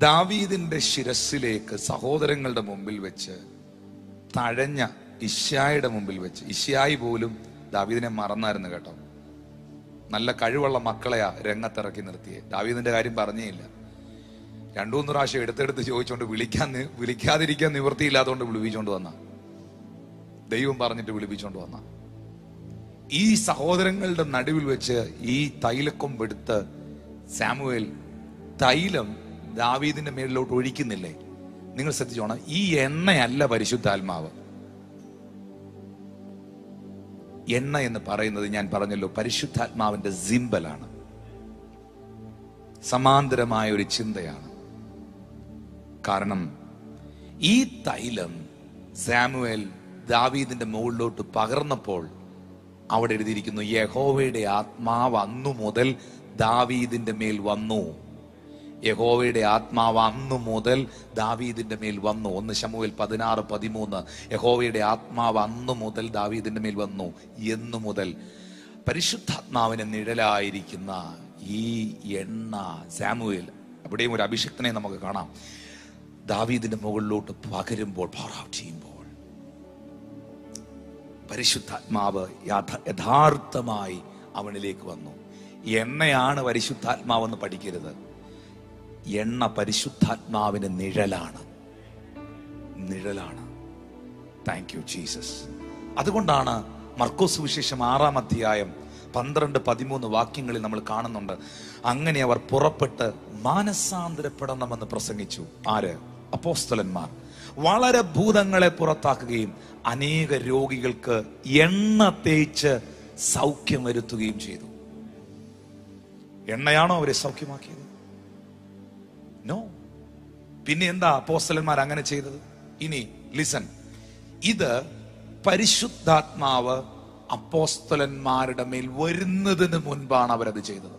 ദാവീദിന്റെ ശിരസിലേക്ക് സഹോദരങ്ങളുടെ മുമ്പിൽ വെച്ച് തഴഞ്ഞ ഇശ്ശായിയുടെ മുമ്പിൽ വെച്ച്, ഇശ്ശായി പോലും ദാവീദിനെ മറന്നായിരുന്നു കേട്ടോ. നല്ല കഴിവുള്ള മക്കളെയാ രംഗത്തിറക്കി നിർത്തിയേ. ദാവീദിന്റെ കാര്യം പറഞ്ഞേ ഇല്ല. 2-3 പ്രാവശ്യം എടുത്തെടുത്ത് ചോദിച്ചോണ്ട് വിളിക്കാതിരിക്കാൻ നിവൃത്തിയില്ലാത്തതുകൊണ്ട് വിളിപ്പിച്ചോണ്ട് വന്ന, ദൈവം പറഞ്ഞിട്ട് വിളിപ്പിച്ചോണ്ട് വന്ന. ഈ സഹോദരങ്ങളുടെ നടുവിൽ വെച്ച് ഈ തൈലക്കൊമ്പെടുത്ത് സാമുവേൽ തൈലം ദാവീദിന്റെ മേലിലോട്ട് ഒഴിക്കുന്നില്ലേ? നിങ്ങൾ ശ്രദ്ധിച്ചോണം, ഈ എണ്ണയല്ല പരിശുദ്ധാത്മാവ്. എണ്ണ എന്ന് പറയുന്നത് ഞാൻ പറഞ്ഞല്ലോ പരിശുദ്ധാത്മാവിന്റെ സിംബലാണ്, സമാന്തരമായ ഒരു ചിന്തയാണ്. കാരണം ഈ തൈലം സാമുവേൽ ദാവീദിന്റെ മുകളിലോട്ട് പകർന്നപ്പോൾ അവിടെ എഴുതിയിരിക്കുന്നു, യഹോവയുടെ ആത്മാവ് അന്നു മുതൽ ദാവീദിന്റെ മേൽ വന്നു. യഹോവയുടെ ആത്മാവ് അന്നു മുതൽ ദാവീദിന്റെ മേൽ വന്നു. 1 ശമൂവേൽ 16:13. യഹോവയുടെ ആത്മാവ് അന്നു മുതൽ ദാവീദിന്റെ മേൽ വന്നു. എന്നു മുതൽ പരിശുദ്ധാത്മാവിന് നിഴലായിരിക്കുന്ന ഈ എണ്ണ സാമുവേൽ, അവിടെയും ഒരു അഭിഷിക്തനെ നമുക്ക് കാണാം, ദാവീദിന്റെ മുകളിലോട്ട് പകരുമ്പോൾ, ചെയ്യുമ്പോൾ പരിശുദ്ധാത്മാവ് യഥാർത്ഥമായി അവനിലേക്ക് വന്നു. എണ്ണയാണ് പരിശുദ്ധാത്മാവെന്ന് പഠിക്കരുത്. എണ്ണ പരിശുദ്ധാത്മാവിന് നിഴലാണ്. Thank you Jesus. അതുകൊണ്ടാണ് മർക്കോസ് സുവിശേഷം 6-ാം അധ്യായം 12-13 വാക്യങ്ങളിൽ നമ്മൾ കാണുന്നുണ്ട്, അങ്ങനെ അവർ പുറപ്പെട്ട് മാനസാന്തരപ്പെടണമെന്ന് പ്രസംഗിച്ചു. ആര്? അപ്പോസ്തലന്മാർ. വളരെ ഭൂതങ്ങളെ പുറത്താക്കുകയും അനേക രോഗികൾക്ക് എണ്ണ തേച്ച് സൗഖ്യം വരുത്തുകയും ചെയ്തു. എണ്ണയാണോ അവരെ സൗഖ്യമാക്കിയത്? നോ. പിന്നെ എന്താ അപ്പോസ്തലന്മാർ അങ്ങനെ ചെയ്തത്? ഇനി ലിസൺ, ഇത് പരിശുദ്ധാത്മാവ് അപ്പോസ്തലന്മാരുടെ മേൽ വരുന്നതിന് മുൻപാണ് അവരത് ചെയ്തത്.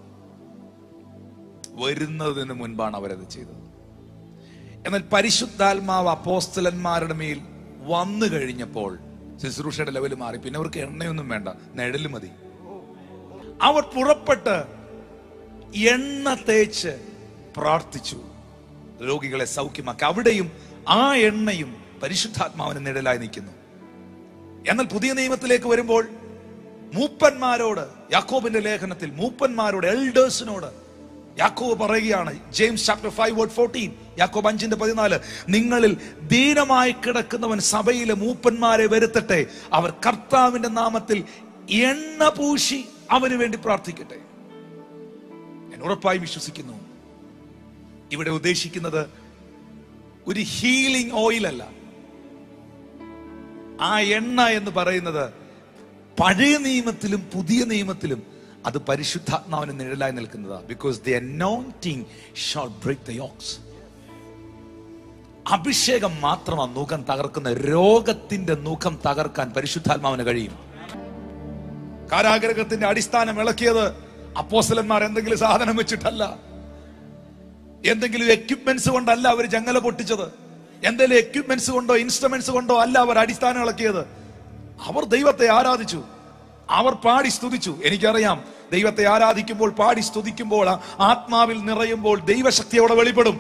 എന്നാൽ പരിശുദ്ധാത്മാവ് അപ്പോസ്തലന്മാരുടെ മേൽ വന്നു കഴിഞ്ഞപ്പോൾ ശുശ്രൂഷയുടെ ലെവൽ മാറി. പിന്നെ അവർക്ക് എണ്ണയൊന്നും വേണ്ട, നിഴല് മതി. അവർ പുറപ്പെട്ട് എണ്ണ തേച്ച് പ്രാർത്ഥിച്ചു, രോഗികളെ സൗഖ്യമാക്കി. അവിടെയും ആ എണ്ണയും പരിശുദ്ധാത്മാവിന് നിഴലായി നിൽക്കുന്നു. എന്നാൽ പുതിയ നിയമത്തിലേക്ക് വരുമ്പോൾ മൂപ്പന്മാരോട്, യാക്കോബിന്റെ ലേഖനത്തിൽ മൂപ്പന്മാരോട്, എൽഡേഴ്സിനോട് യാക്കോബ് പറയുകയാണ്, ജെയിംസ് ചാപ്റ്റർ 5:14, യാക്കോബ് 5:14, നിങ്ങളിൽ ദീനമായി കിടക്കുന്നവൻ സഭയിലെ മൂപ്പന്മാരെ വരുത്തട്ടെ, അവർ കർത്താവിന്റെ നാമത്തിൽ എണ്ണ പൂശി അവന് വേണ്ടി പ്രാർത്ഥിക്കട്ടെ. ഞാൻ ഉറപ്പായി വിശ്വസിക്കുന്നു, ഇവിടെ ഉദ്ദേശിക്കുന്നത് ഒരു ഹീലിംഗ് ഓയിൽ അല്ല. ആ എണ്ണ എന്ന് പറയുന്നത് പഴയ നിയമത്തിലും പുതിയ നിയമത്തിലും അത് പരിശുദ്ധാത്മാവിന് നിഴലായി നിൽക്കുന്നതാണ്. Because the anointing shall break the yokes. അഭിഷേകം മാത്രമാണ് നുകം തകർക്കുന്ന. രോഗത്തിന്റെ നുകം തകർക്കാൻ പരിശുദ്ധാത്മാവിന് കഴിയും. കാരാഗ്രഹത്തിന്റെ അടിസ്ഥാനം ഇളക്കിയത് അപ്പോസ്തലന്മാർ എന്തെങ്കിലും സാധനം വെച്ചിട്ടല്ല, എന്തെങ്കിലും എക്യുപ്മെന്റ്സ് കൊണ്ടല്ല അവർ ജങ്ങല പൊട്ടിച്ചത്, എന്തെങ്കിലും എക്യുപ്മെന്റ്സ് കൊണ്ടോ ഇൻസ്ട്രുമെന്റ്സ് കൊണ്ടോ അല്ല അവർ അടിസ്ഥാനം ഇളക്കിയത്. അവർ ദൈവത്തെ ആരാധിച്ചു, അവർ പാടി സ്തുതിച്ചു. എനിക്കറിയാം, ദൈവത്തെ ആരാധിക്കുമ്പോൾ, പാടി സ്തുതിക്കുമ്പോൾ, ആത്മാവിൽ നിറയുമ്പോൾ ദൈവശക്തി അവിടെ വെളിപ്പെടും.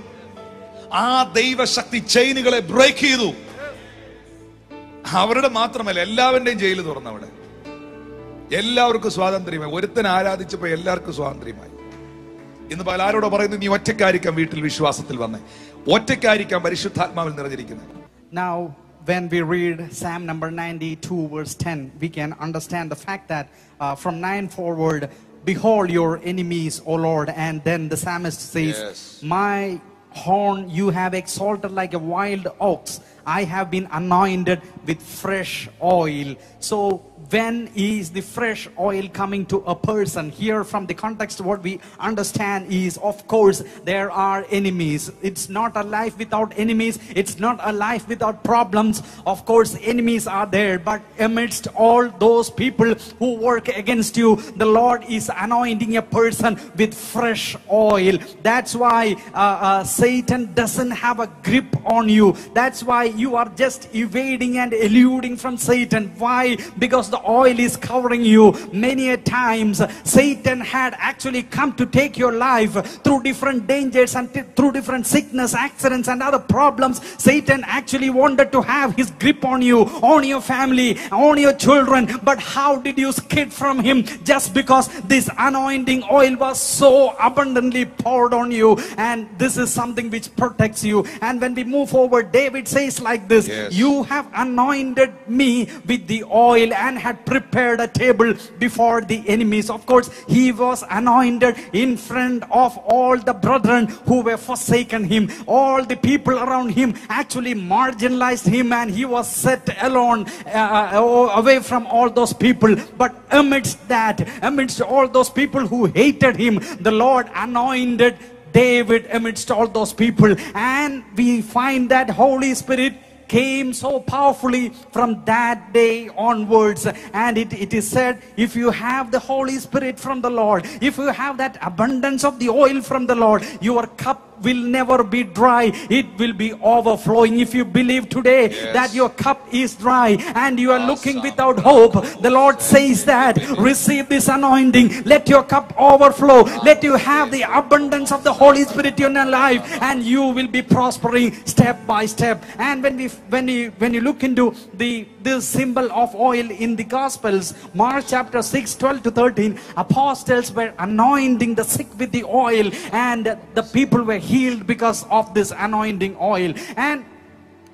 ആ ദൈവശക്തി ചെയിനുകളെ ബ്രേക്ക് ചെയ്തു. അവരുടെ മാത്രമല്ല, എല്ലാവരുടെയും ജയില് തുറന്നു. അവിടെ എല്ലാവർക്കും സ്വാതന്ത്ര്യമായി. ഒരുത്തൻ ആരാധിച്ചപ്പോ എല്ലാവർക്കും സ്വാതന്ത്ര്യമായി. ഇന്ന് പല ആരോടോ പറയുന്നു, നീ ഒറ്റയ്ക്കായിരിക്കാം വീട്ടിൽ വിശ്വാസത്തിൽ വന്നേ, ഒറ്റയ്ക്കായിരിക്കാം പരിശുദ്ധാത്മാവിൽ നിറഞ്ഞിരിക്കുന്നത്. Now, when we read Psalm number 92 verse 10, we can understand the fact that from 9 forward, behold your enemies, O Lord. And then the psalmist says, Yes. my horn you have exalted like a wild ox. I have been anointed with fresh oil. So when is the fresh oil coming to a person? Here from the context, what we understand is, of course, there are enemies. It's not a life without enemies. It's not a life without problems. Of course, enemies are there. But amidst all those people who work against you, the Lord is anointing a person with fresh oil. That's why Satan doesn't have a grip on you. That's why you are just evading and eluding from Satan. Why? Because the oil is covering you. Many a times Satan had actually come to take your life through different dangers and through different sickness, accidents and other problems. Satan actually wanted to have his grip on you, on your family, on your children. But how did you skid from him? Just because this anointing oil was so abundantly poured on you. And this is something which protects you. And when we move forward, David says like this, yes. You have anointed me with the oil and had prepared a table before the enemies. Of course, he was anointed in front of all the brethren who were forsaken him. All the people around him actually marginalized him, and he was set alone away from all those people. But amidst that, amidst all those people who hated him, the Lord anointed David amidst all those people. And we find that Holy Spirit came so powerfully from that day onwards. And it is said, if you have the Holy Spirit from the Lord, if you have that abundance of the oil from the Lord, your cup will never be dry. It will be overflowing. If you believe today that your cup is dry and you are looking without hope, the Lord says that receive this anointing. Let your cup overflow. Let you have the abundance of the Holy Spirit in your life, and you will be prospering step by step. And when you look into this symbol of oil in the Gospels, Mark chapter 6, 12 to 13, apostles were anointing the sick with the oil, and the people were healed because of this anointing oil. And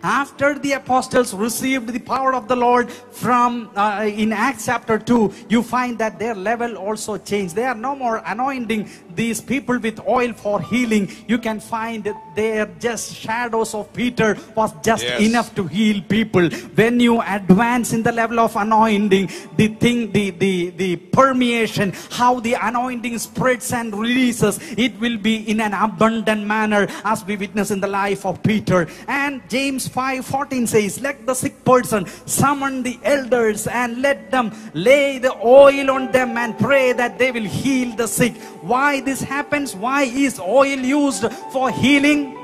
after the apostles received the power of the Lord from in Acts chapter 2, you find that their level also changed. They are no more anointing these people with oil for healing. You can find they're just shadows of Peter was just enough to heal people. When you advance in the level of anointing, the permeation, how the anointing spreads and releases, it will be in an abundant manner, as we witness in the life of Peter. And James 5:14 says, let the sick person summon the elders and let them lay the oil on them and pray that they will heal the sick. Why this happens? Why is oil used for healing?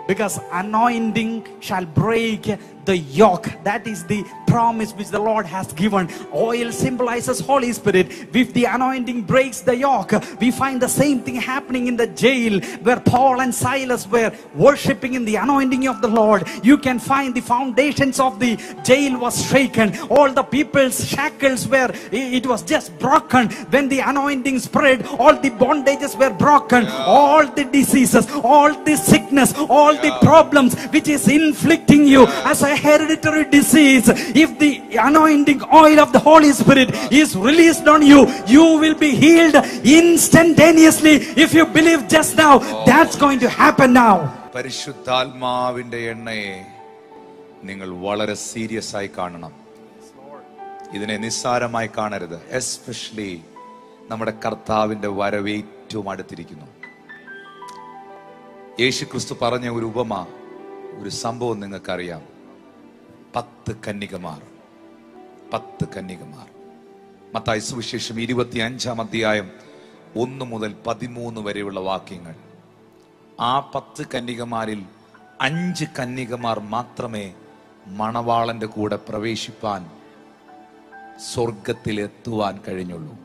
Because anointing shall break the yoke. That is the promise which the Lord has given. Oil symbolizes Holy Spirit. If the anointing breaks the yoke, we find the same thing happening in the jail where Paul and Silas were worshiping in the anointing of the Lord. You can find the foundations of the jail was shaken. All the people's shackles were, it was just broken. When the anointing spread, all the bondages were broken. All the diseases, all the sickness, all the problems which is inflicting you as a hereditary disease, if the anointing oil of the Holy Spirit is released on you, you will be healed instantaneously. If you believe just now, that's going to happen now. പരിശുദ്ധാത്മാവിന്റെ എണ്ണയെ നിങ്ങൾ വളരെ serious ആയി കാണണം. ഇതിനെ നിസ്സാരമായി കാണരുത്. Especially നമ്മുടെ കർത്താവിന്റെ വരവ് ഏറ്റവും അടുത്തിരിക്കുന്നു. യേശുക്രിസ്തു പറഞ്ഞ ഒരു ഉപമ, ഒരു സംഭവം നിങ്ങൾക്കറിയാം. 10 കന്യകമാർ. മത്തായി സുവിശേഷം 25-ാം അധ്യായം 1 മുതൽ 13 വരെയുള്ള വാക്യങ്ങൾ. ആ 10 കന്യകമാരിൽ 5 കന്യകമാർ മാത്രമേ മണവാളന്റെ കൂടെ പ്രവേശിപ്പാൻ, സ്വർഗത്തിൽ എത്തുവാൻ കഴിഞ്ഞുള്ളൂ.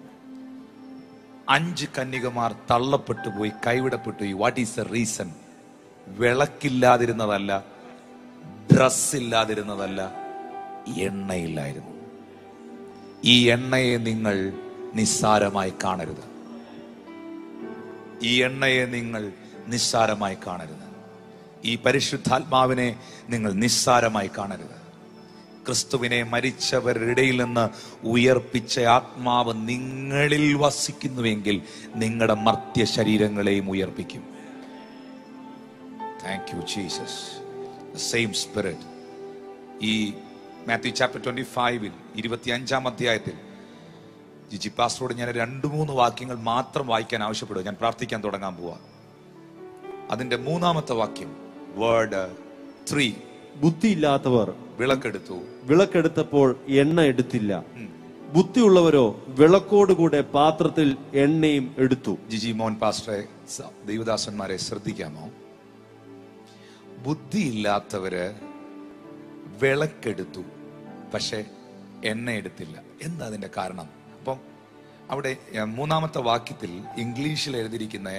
5 കന്യകമാർ തള്ളപ്പെട്ടു പോയി, കൈവിടപ്പെട്ടു പോയി. What is the reason? വിളക്കില്ലാതിരുന്നതല്ല, ഡ്രസ് ഇല്ലാതിരുന്നതല്ല, എണ്ണയില്ലായിരുന്നു. ഈ എണ്ണയെ നിങ്ങൾ നിസ്സാരമായി കാണരുത്. ഈ എണ്ണയെ നിങ്ങൾ നിസ്സാരമായി കാണരുത്. ഈ പരിശുദ്ധാത്മാവിനെ നിങ്ങൾ നിസ്സാരമായി കാണരുത്. ക്രിസ്തുവിനെ മരിച്ചവരുടെ ഇടയിൽ നിന്ന് ഉയർപ്പിച്ച ആത്മാവ് നിങ്ങളിൽ വസിക്കുന്നുവെങ്കിൽ നിങ്ങളുടെ മർത്യ ശരീരങ്ങളെയും ഉയർപ്പിക്കും. Thank you Jesus. Same spirit. ഈ മാത്യു ചാപ്റ്റർ 25 25-ാം അധ്യായത്തിൽ ജിജി പാസ്റ്ററോട് ഞാൻ 2-3 വാക്യങ്ങൾ മാത്രം വായിക്കാൻ ആവശ്യപ്പെടുക. ഞാൻ പ്രാർത്ഥിക്കാൻ തുടങ്ങാൻ പോവാ. അതിന്റെ 3-ാമത്തെ വാക്യം, വേർഡ് 3. ബുദ്ധിയില്ലാത്തവർ വിളക്കെടുത്തപ്പോൾ എണ്ണ എടുത്തില്ല. ബുദ്ധിയുള്ളവരോ വിളക്കോടുകൂടെ പാത്രത്തിൽ എണ്ണയും എടുത്തു. ജിജി മോൻ പാസ്റ്ററെ, ദൈവദാസന്മാരെ ശ്രദ്ധിക്കാമോ? ബുദ്ധിയില്ലാത്തവര് വിളക്കെടുത്തു, പക്ഷെ എണ്ണ എടുത്തില്ല. എന്താ അതിന്റെ കാരണം? അപ്പം അവിടെ 3-ാമത്തെ വാക്യത്തിൽ ഇംഗ്ലീഷിൽ എഴുതിയിരിക്കുന്ന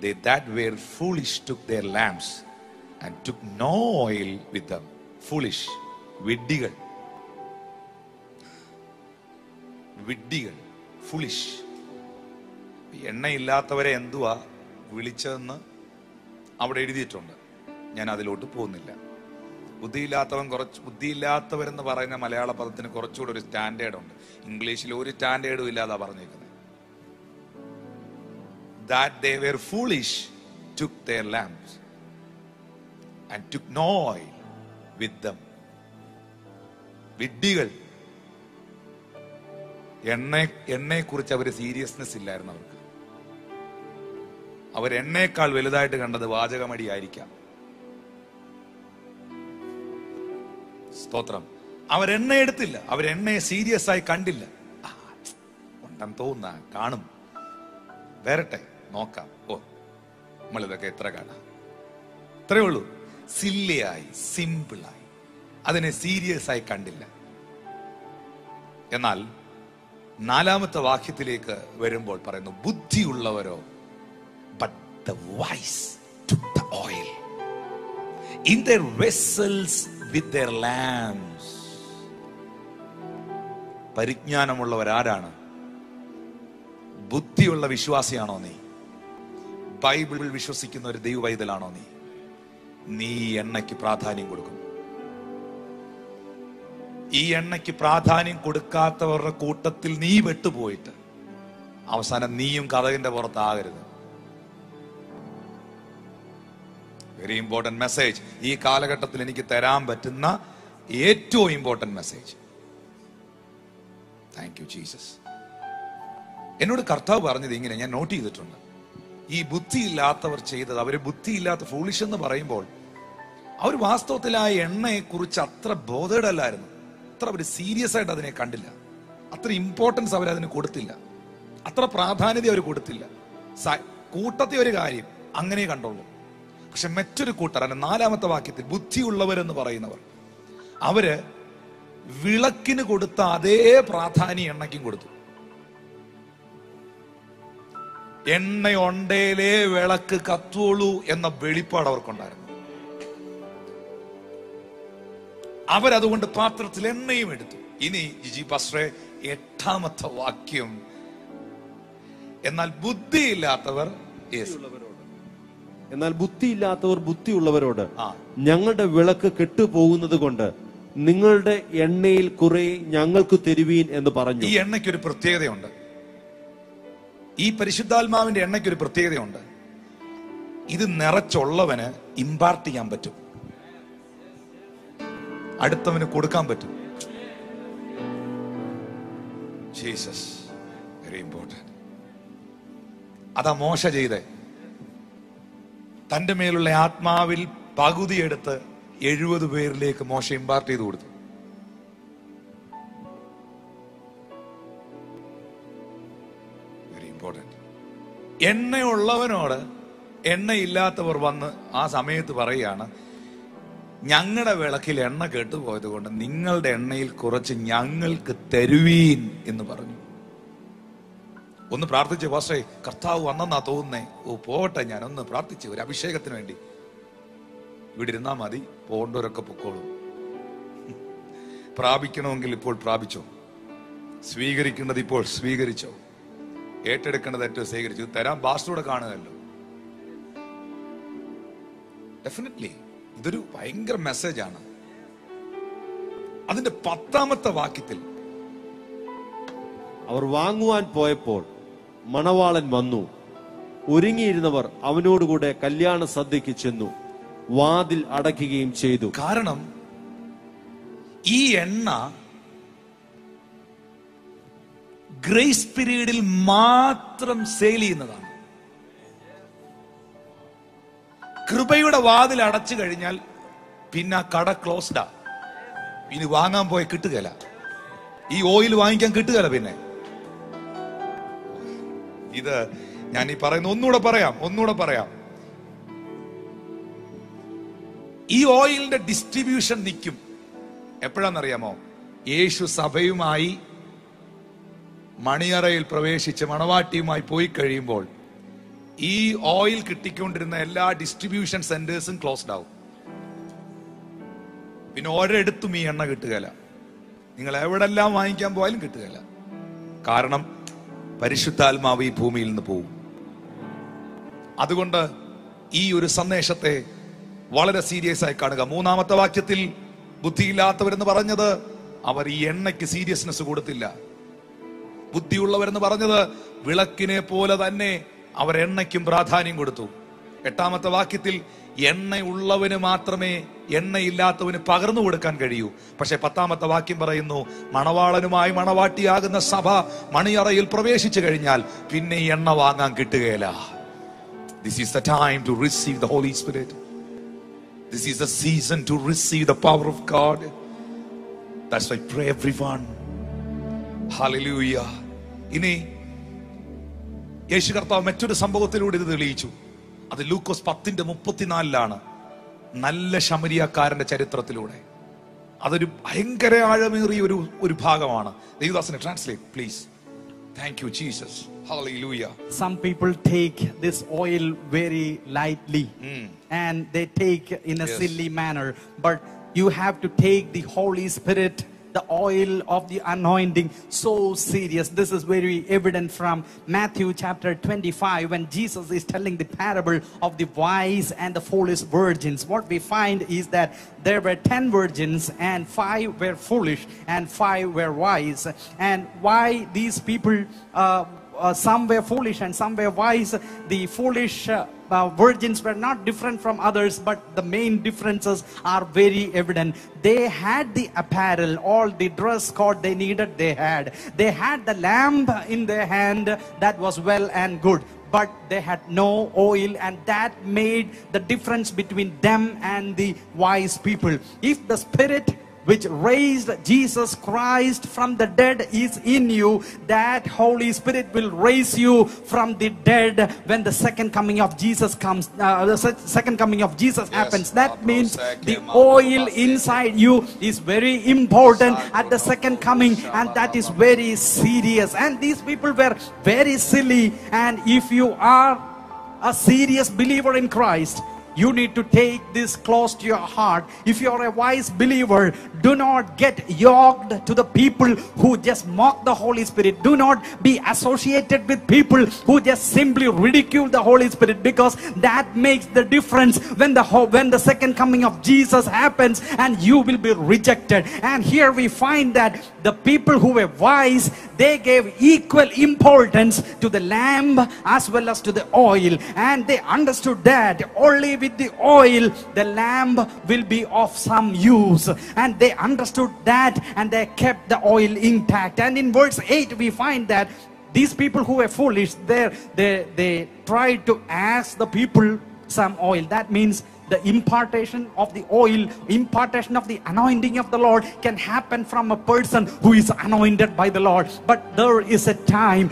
they that were foolish took their lamps and took no oil with them. Foolish, വിഡ്ഢികൾ, foolish. എണ്ണയില്ലാത്തവരെ എന്തുവാ വിളിച്ചതെന്ന് അവിടെ എഴുതിയിട്ടുണ്ട്. ഞാൻ അതിലോട്ട് പോകുന്നില്ല. ബുദ്ധിയില്ലാത്തവരെന്ന് പറയുന്ന മലയാള പദത്തിന് കുറച്ചുകൂടെ ഒരു സ്റ്റാൻഡേർഡ് ഉണ്ട്. ഇംഗ്ലീഷിൽ ഒരു സ്റ്റാൻഡേർഡും ഇല്ലാതാ പറഞ്ഞിരിക്കുന്നത്. That they were foolish took their lamps and took no oil with them. വിഡ്ഢികൾ. എണ്ണയെ കുറിച്ച് അവർ സീരിയസ്നെസ് ഇല്ലായിരുന്നു. അവർ എണ്ണയേക്കാൾ വലുതായിട്ട് കണ്ടത് വാചകമടിയായിരിക്കാം. സ്തോത്രം. അവരെണ്ണ എടുത്തില്ല. അവരെണ്ണയെ സീരിയസ് ആയി കണ്ടില്ല. ഉണ്ടെന്ന് തോന്നുന്ന കാണും, വരട്ടെ നോക്കാം. ഓ, നമ്മളിതൊക്കെ എത്ര കാണാം. ഇത്രയേ ഉള്ളൂ. സില്ലിയായി, സിമ്പിളായി, അതിനെ സീരിയസ് ആയി കണ്ടില്ല. എന്നാൽ 4-ാമത്തെ വാക്യത്തിലേക്ക് വരുമ്പോൾ പറയുന്നു, ബുദ്ധിയുള്ളവരോ but the wise took the oil in their vessels with their lamps. പരിജ്ഞാനമുള്ളവരാരാണ്? ബുദ്ധിയുള്ള വിശ്വാസിയാണോ നീ? ബൈബിൾ വിശ്വസിക്കുന്ന ഒരു ദൈവവൈതലാണോ നീ? നീ എണ്ണയ്ക്ക് പ്രാധാന്യം കൊടുക്കും. ഈ എണ്ണയ്ക്ക് പ്രാധാന്യം കൊടുക്കാത്തവരുടെ കൂട്ടത്തിൽ നീ വെട്ടുപോയിട്ട് അവസാനം നീയും കതകിന്റെ പുറത്താകരുത്. Very important message. ഈ കാലഘട്ടത്തിൽ എനിക്ക് തരാൻ പറ്റുന്ന ഏറ്റവും important message. Thank you Jesus. എന്നോട് കർത്താവ് പറഞ്ഞത് ഇങ്ങനെ, ഞാൻ നോട്ട് ചെയ്തിട്ടുണ്ട്. ഈ ബുദ്ധിയില്ലാത്തവർ ചെയ്തത്, അവര് ബുദ്ധിയില്ലാത്ത ഫൂളിഷ് എന്ന് പറയുമ്പോൾ അവർ വാസ്തവത്തിൽ ആ എണ്ണയെ കുറിച്ച് അത്ര ബോധേഡല്ലായിരുന്നു. അത്ര അവർ സീരിയസ് ആയിട്ട് അതിനെ കണ്ടില്ല. അത്ര ഇമ്പോർട്ടൻസ് അവരതിന് കൊടുത്തില്ല. അത്ര പ്രാധാന്യത അവർ കൊടുത്തില്ല. കൂട്ടത്തെ ഒരു കാര്യം അങ്ങനെ കണ്ടുള്ളൂ. പക്ഷെ മറ്റൊരു കൂട്ടർ, 4-ാമത്തെ വാക്യത്തിൽ ബുദ്ധിയുള്ളവരെന്ന് പറയുന്നവർ, അവര് വിളക്കിന് കൊടുത്ത അതേ പ്രാധാന്യം എണ്ണയ്ക്കും കൊടുത്തു. എണ്ണയുണ്ടേലേ വിളക്ക് കത്തുള്ളൂ എന്ന വെളിപ്പാട് അവർക്കുണ്ടായിരുന്നു. അവരതുകൊണ്ട് പാത്രത്തിൽ എണ്ണയും എടുത്തു. ഇനി ജിജി പാസ്റ്ററെ 8-ാമത്തെ വാക്യം, എന്നാൽ ബുദ്ധിയില്ലാത്തവർ ബുദ്ധിയുള്ളവരോട് ഞങ്ങളുടെ വിളക്ക് കെട്ടുപോകുന്നത് കൊണ്ട് നിങ്ങളുടെ എണ്ണയിൽ കുറെ ഞങ്ങൾക്ക് തരുവീൻ എന്ന് പറഞ്ഞു. ഈ എണ്ണയ്ക്കൊരു പ്രത്യേകതയുണ്ട്. ഈ പരിശുദ്ധാത്മാവിന്റെ എണ്ണയ്ക്കൊരു പ്രത്യേകതയുണ്ട്. ഇത് നിറച്ചുള്ളവന് ഇമ്പാർട്ട് ചെയ്യാൻ പറ്റും, അടുത്തവന് കൊടുക്കാൻ പറ്റും. Jesus, very important. അതാ മോശ ചെയ്തേ. തന്റെ മേലുള്ള ആത്മാവിൽ പകുതി എടുത്ത് 70 പേരിലേക്ക് മോശ ഇമ്പാർട്ട് ചെയ്ത് കൊടുത്തു. Very important. എണ്ണയുള്ളവനോട് എണ്ണയില്ലാത്തവർ വന്ന് ആ സമയത്ത് പറയുകയാണ്, ഞങ്ങളുടെ വിളക്കിൽ എണ്ണ കെട്ടുപോയത് കൊണ്ട് നിങ്ങളുടെ എണ്ണയിൽ കുറച്ച് ഞങ്ങൾക്ക് തരുവീൻ എന്ന് പറഞ്ഞു. ഒന്ന് പ്രാർത്ഥിച്ചു, പാസ്റ്റേ കർത്താവ് വന്നെന്നാ തോന്നുന്നേ. ഓ പോകട്ടെ, ഞാനൊന്ന് പ്രാർത്ഥിച്ചു ഒരു അഭിഷേകത്തിന് വേണ്ടി. ഇവിടെ ഇരുന്നാ മതി, പോകേണ്ടവരൊക്കെ പൊക്കോളും. പ്രാപിക്കണമെങ്കിൽ ഇപ്പോൾ പ്രാപിച്ചോ, സ്വീകരിക്കേണ്ടത് ഇപ്പോൾ സ്വീകരിച്ചോ, ഏറ്റെടുക്കേണ്ടത് ഏറ്റവും സ്വീകരിച്ചു. തരാൻ പാസ്റ്ററോടെ കാണുകയല്ലോ. ഡെഫിനറ്റ്ലി ഇതൊരു ഭയങ്കര മെസ്സേജാണ്. അതിന്റെ 10ാമത്തെ വാക്യത്തിൽ അവർ വാങ്ങുവാൻ പോയപ്പോൾ മണവാളൻ വന്നു. ഒരുങ്ങിയിരുന്നവർ അവനോടുകൂടെ കല്യാണ സദ്യക്ക് ചെന്നു, വാതിൽ അടയ്ക്കുകയും ചെയ്തു. കാരണം ഈ എണ്ണ ഗ്രേസ് പീരീഡിൽ മാത്രം സെയിൽ ചെയ്യുന്നതാണ്. കൃപയുടെ വാതിൽ അടച്ചു കഴിഞ്ഞാൽ പിന്നെ കട ക്ലോസ്ഡാ. ഇനി വാങ്ങാൻ പോയ കിട്ടുകയില്ല. ഈ ഓയിൽ വാങ്ങിക്കാൻ കിട്ടുകയില്ല. പിന്നെ ഇത് ഞാൻ ഈ പറയുന്ന ഒന്നുകൂടെ പറയാം. ഈ ഓയിലിന്റെ ഡിസ്ട്രിബ്യൂഷൻ നിൽക്കും എപ്പോഴാണെന്നറിയാമോ? യേശു സഭയുമായി മണിയറയിൽ പ്രവേശിച്ച് മണവാട്ടിയുമായി പോയി കഴിയുമ്പോൾ ഈ ഓയിൽ കിട്ടിക്കൊണ്ടിരുന്ന എല്ലാ ഡിസ്ട്രിബ്യൂഷൻ സെന്റേഴ്സും ക്ലോസ്ഡ് ആവും. പിന്നെ ഒരിടത്തും ഈ എണ്ണ കിട്ടുകയില്ല. നിങ്ങൾ എവിടെല്ലാം വാങ്ങിക്കാൻ പോയാലും കിട്ടുകയില്ല. കാരണം പരിശുദ്ധാത്മാവ് ഈ ഭൂമിയിൽ നിന്ന് പോകും. അതുകൊണ്ട് ഈ ഒരു സന്ദേശത്തെ വളരെ സീരിയസ് ആയി കാണുക. 3ാമത്തെ വാക്യത്തിൽ ബുദ്ധിയില്ലാത്തവരെന്ന് പറഞ്ഞത് അവർ ഈ എണ്ണയ്ക്ക് സീരിയസ്നെസ് കൊടുത്തില്ല. ബുദ്ധിയുള്ളവരെന്ന് പറഞ്ഞത് വിളക്കിനെ പോലെ തന്നെ അവർ എണ്ണയ്ക്കും പ്രാധാന്യം കൊടുത്തു. 8ാമത്തെ വാക്യത്തിൽ എണ്ണയുള്ളവന് മാത്രമേ എണ്ണയില്ലാത്തവന് പകർന്നു കൊടുക്കാൻ കഴിയൂ. പക്ഷെ 10ാമത്തെ വാക്യം പറയുന്നു, മണവാളനുമായി മണവാട്ടിയാകുന്ന സഭ മണിയറയിൽ പ്രവേശിച്ചു കഴിഞ്ഞാൽ പിന്നെ ഈ എണ്ണ വാങ്ങാൻ കിട്ടുകയില്ല. This is the time to receive the Holy Spirit. This is the season to receive the power of God. That's why I pray everyone. Hallelujah. ഇനി യേശു കർത്താവ് മറ്റൊരു സംഭവത്തിലൂടെ ഇത് തെളിയിച്ചു. അത് ലൂക്കോസ് 10:34 നല്ല ശമരിയക്കാരന്റെ ചരിത്രത്തിലൂടെ. അതൊരു ഭയങ്കര ആഴമേറിയ ഒരു ഭാഗമാണ്. ദേവദാസനെ translate please. Thank you, Jesus. Hallelujah. Some people take this oil very lightly and they take in a silly manner. But you have to take the Holy Spirit, the oil of the anointing, so serious. This is very evident from Matthew chapter 25 when Jesus is telling the parable of the wise and the foolish virgins. What we find is that there were 10 virgins and 5 were foolish and 5 were wise. And why these people, some were foolish and some were wise? The foolish virgins were not different from others, but the main differences are very evident. They had the apparel, all the dress code they needed, they had. They had the lamp in their hand, that was well and good. But they had no oil, and that made the difference between them and the wise people. If the Spirit which raised Jesus Christ from the dead is in you, that Holy Spirit will raise you from the dead when the second coming of Jesus comes. The second coming of Jesus happens. That means the oil inside you is very important at the second coming, and that is very serious. And these people were very silly. And if you are a serious believer in Christ, you need to take this close to your heart. If you are a wise believer, do not get yoked to the people who just mock the Holy Spirit. Do not be associated with people who just simply ridicule the Holy Spirit, because that makes the difference when the second coming of Jesus happens and you will be rejected. And here we find that the people who were wise, they gave equal importance to the lamb as well as to the oil. And they understood that only with the oil the lamb will be of some use. And they understood that, and they kept the oil intact. And in verse 8 we find that these people who were foolish, they tried to ask the people some oil. That means the impartation of the oil, impartation of the anointing of the Lord can happen from a person who is anointed by the Lord. But there is a time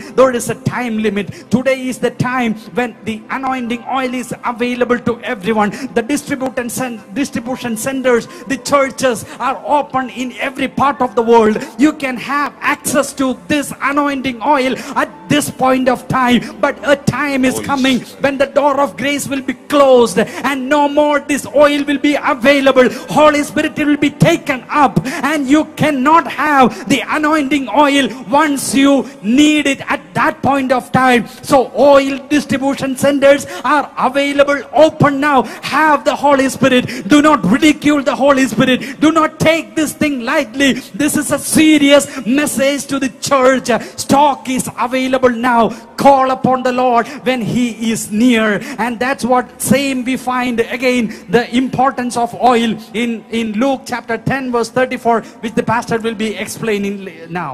limit. Today is the time when the anointing oil is available to everyone. The distribution centers, the churches are open in every part of the world. You can have access to this anointing oil at this point of time. But a time is coming when the door of grace will be closed and no more more this oil will be available. Holy Spirit will be taken up, and you cannot have the anointing oil once you need it at that point of time. So oil distribution centers are available, open now. Have the Holy Spirit. Do not ridicule the Holy Spirit. Do not take this thing lightly. This is a serious message to the church. Stock is available now. Call upon the Lord when He is near. And that's what same we find again, the importance of oil in Luke chapter 10 verse 34, which the pastor will be explaining now.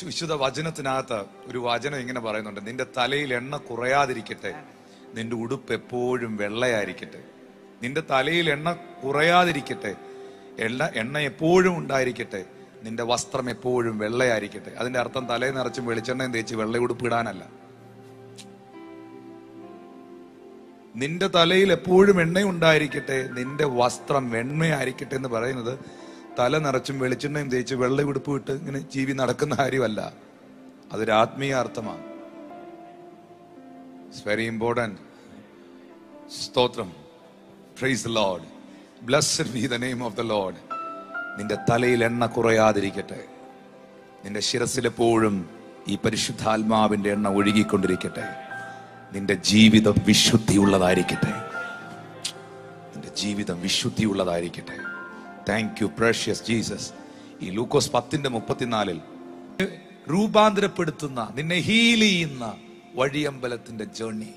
വിശുദ്ധ വചനത്തിനകത്ത് ഒരു വചനം ഇങ്ങനെ പറയുന്നുണ്ട്, നിന്റെ തലയിൽ എണ്ണ കുറയാതിരിക്കട്ടെ, നിന്റെ ഉടുപ്പ് എപ്പോഴും വെള്ളയായിരിക്കട്ടെ. നിന്റെ തലയിൽ എണ്ണ കുറയാതിരിക്കട്ടെ, എണ്ണ എപ്പോഴും ഉണ്ടായിരിക്കട്ടെ, നിന്റെ വസ്ത്രം എപ്പോഴും വെള്ളയായിരിക്കട്ടെ. അതിന്റെ അർത്ഥം തലയിൽ നിറച്ചും വെളിച്ചെണ്ണയും തേച്ച് വെള്ള ഉടുപ്പ് ഇടാനല്ല. നിന്റെ തലയിൽ എപ്പോഴും എണ്ണയുണ്ടായിരിക്കട്ടെ, നിന്റെ വസ്ത്രം വെണ്മയായിരിക്കട്ടെ എന്ന് പറയുന്നത് തല നിറച്ചും വെളിച്ചെണ്ണയും തേച്ച് വെള്ള ഉടുപ്പ് ഇട്ട് ഇങ്ങനെ ജീവി നടക്കുന്ന കാര്യമല്ല. അതൊരു ആത്മീയ അർത്ഥമാണ്. It's very important. സ്തോത്രം. Praise the Lord. Blessed be the name of the Lord. നിന്റെ തലയിൽ എണ്ണ കുറയാതിരിക്കട്ടെ, നിന്റെ ശിരസിലെപ്പോഴും ഈ പരിശുദ്ധാത്മാവിന്റെ എണ്ണ ഒഴുകിക്കൊണ്ടിരിക്കട്ടെ. നിന്റെ ജീവിതം വിശുദ്ധിയുള്ളതായിരിക്കട്ടെ. നിന്റെ ജീവിതം വിശുദ്ധിയുള്ളതായിരിക്കട്ടെ. Thank you precious Jesus. ഈ ലൂക്കോസ് 10:34 രൂപാന്തരപ്പെടുത്തുന്ന, നിന്നെ ഹീൽ ചെയ്യുന്ന വഴിയമ്പലത്തിന്റെ ജേർണി.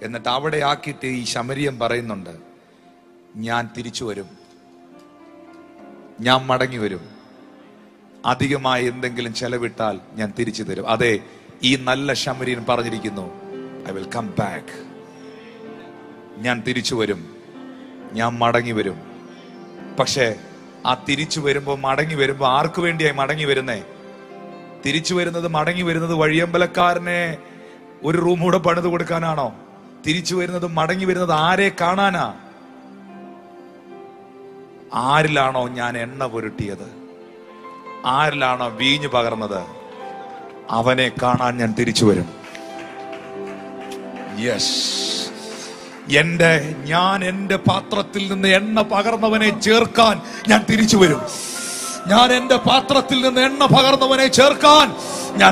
എന്നിട്ട് അവിടെ ആക്കിയിട്ട് ഈ ശമരിയൻ പറയുന്നുണ്ട്, ഞാൻ തിരിച്ചു വരും, ഞാൻ മടങ്ങി വരും, അധികമായി എന്തെങ്കിലും ചെലവിട്ടാൽ ഞാൻ തിരിച്ചു തരും. അതെ, ഈ നല്ല ശമരിയൻ പറഞ്ഞിരിക്കുന്നു, ഐ വിൽ കം ബാക്ക്. ഞാൻ തിരിച്ചു വരും, ഞാൻ മടങ്ങി വരും. പക്ഷേ ആ തിരിച്ചു വരുമ്പോ, മടങ്ങി വരുമ്പോ ആർക്കു വേണ്ടിയായി മടങ്ങി വരുന്നേ? തിരിച്ചു വരുന്നത്, മടങ്ങി വരുന്നത് വഴിയമ്പലക്കാരനെ ഒരു റൂം കൂടെ പണിത് കൊടുക്കാനാണോ? തിരിച്ചു വരുന്നത്, മടങ്ങി വരുന്നത് ആരെ കാണാനാ? ആരിലാണോ ഞാൻ എണ്ണ പുരട്ടിയത്, ആരിലാണോ വീഞ്ഞു പകർന്നത്, അവനെ കാണാൻ ഞാൻ തിരിച്ചു വരും. യെസ്, ഞാൻ എന്റെ പാത്രത്തിൽ നിന്ന് എണ്ണ പകർന്നവനെ ചേർക്കാൻ ഞാൻ തിരിച്ചു വരും. ഞാൻ എന്റെ പാത്രത്തിൽ നിന്ന് എണ്ണ പകർന്നവനെ ചേർക്കാൻ ഞാൻ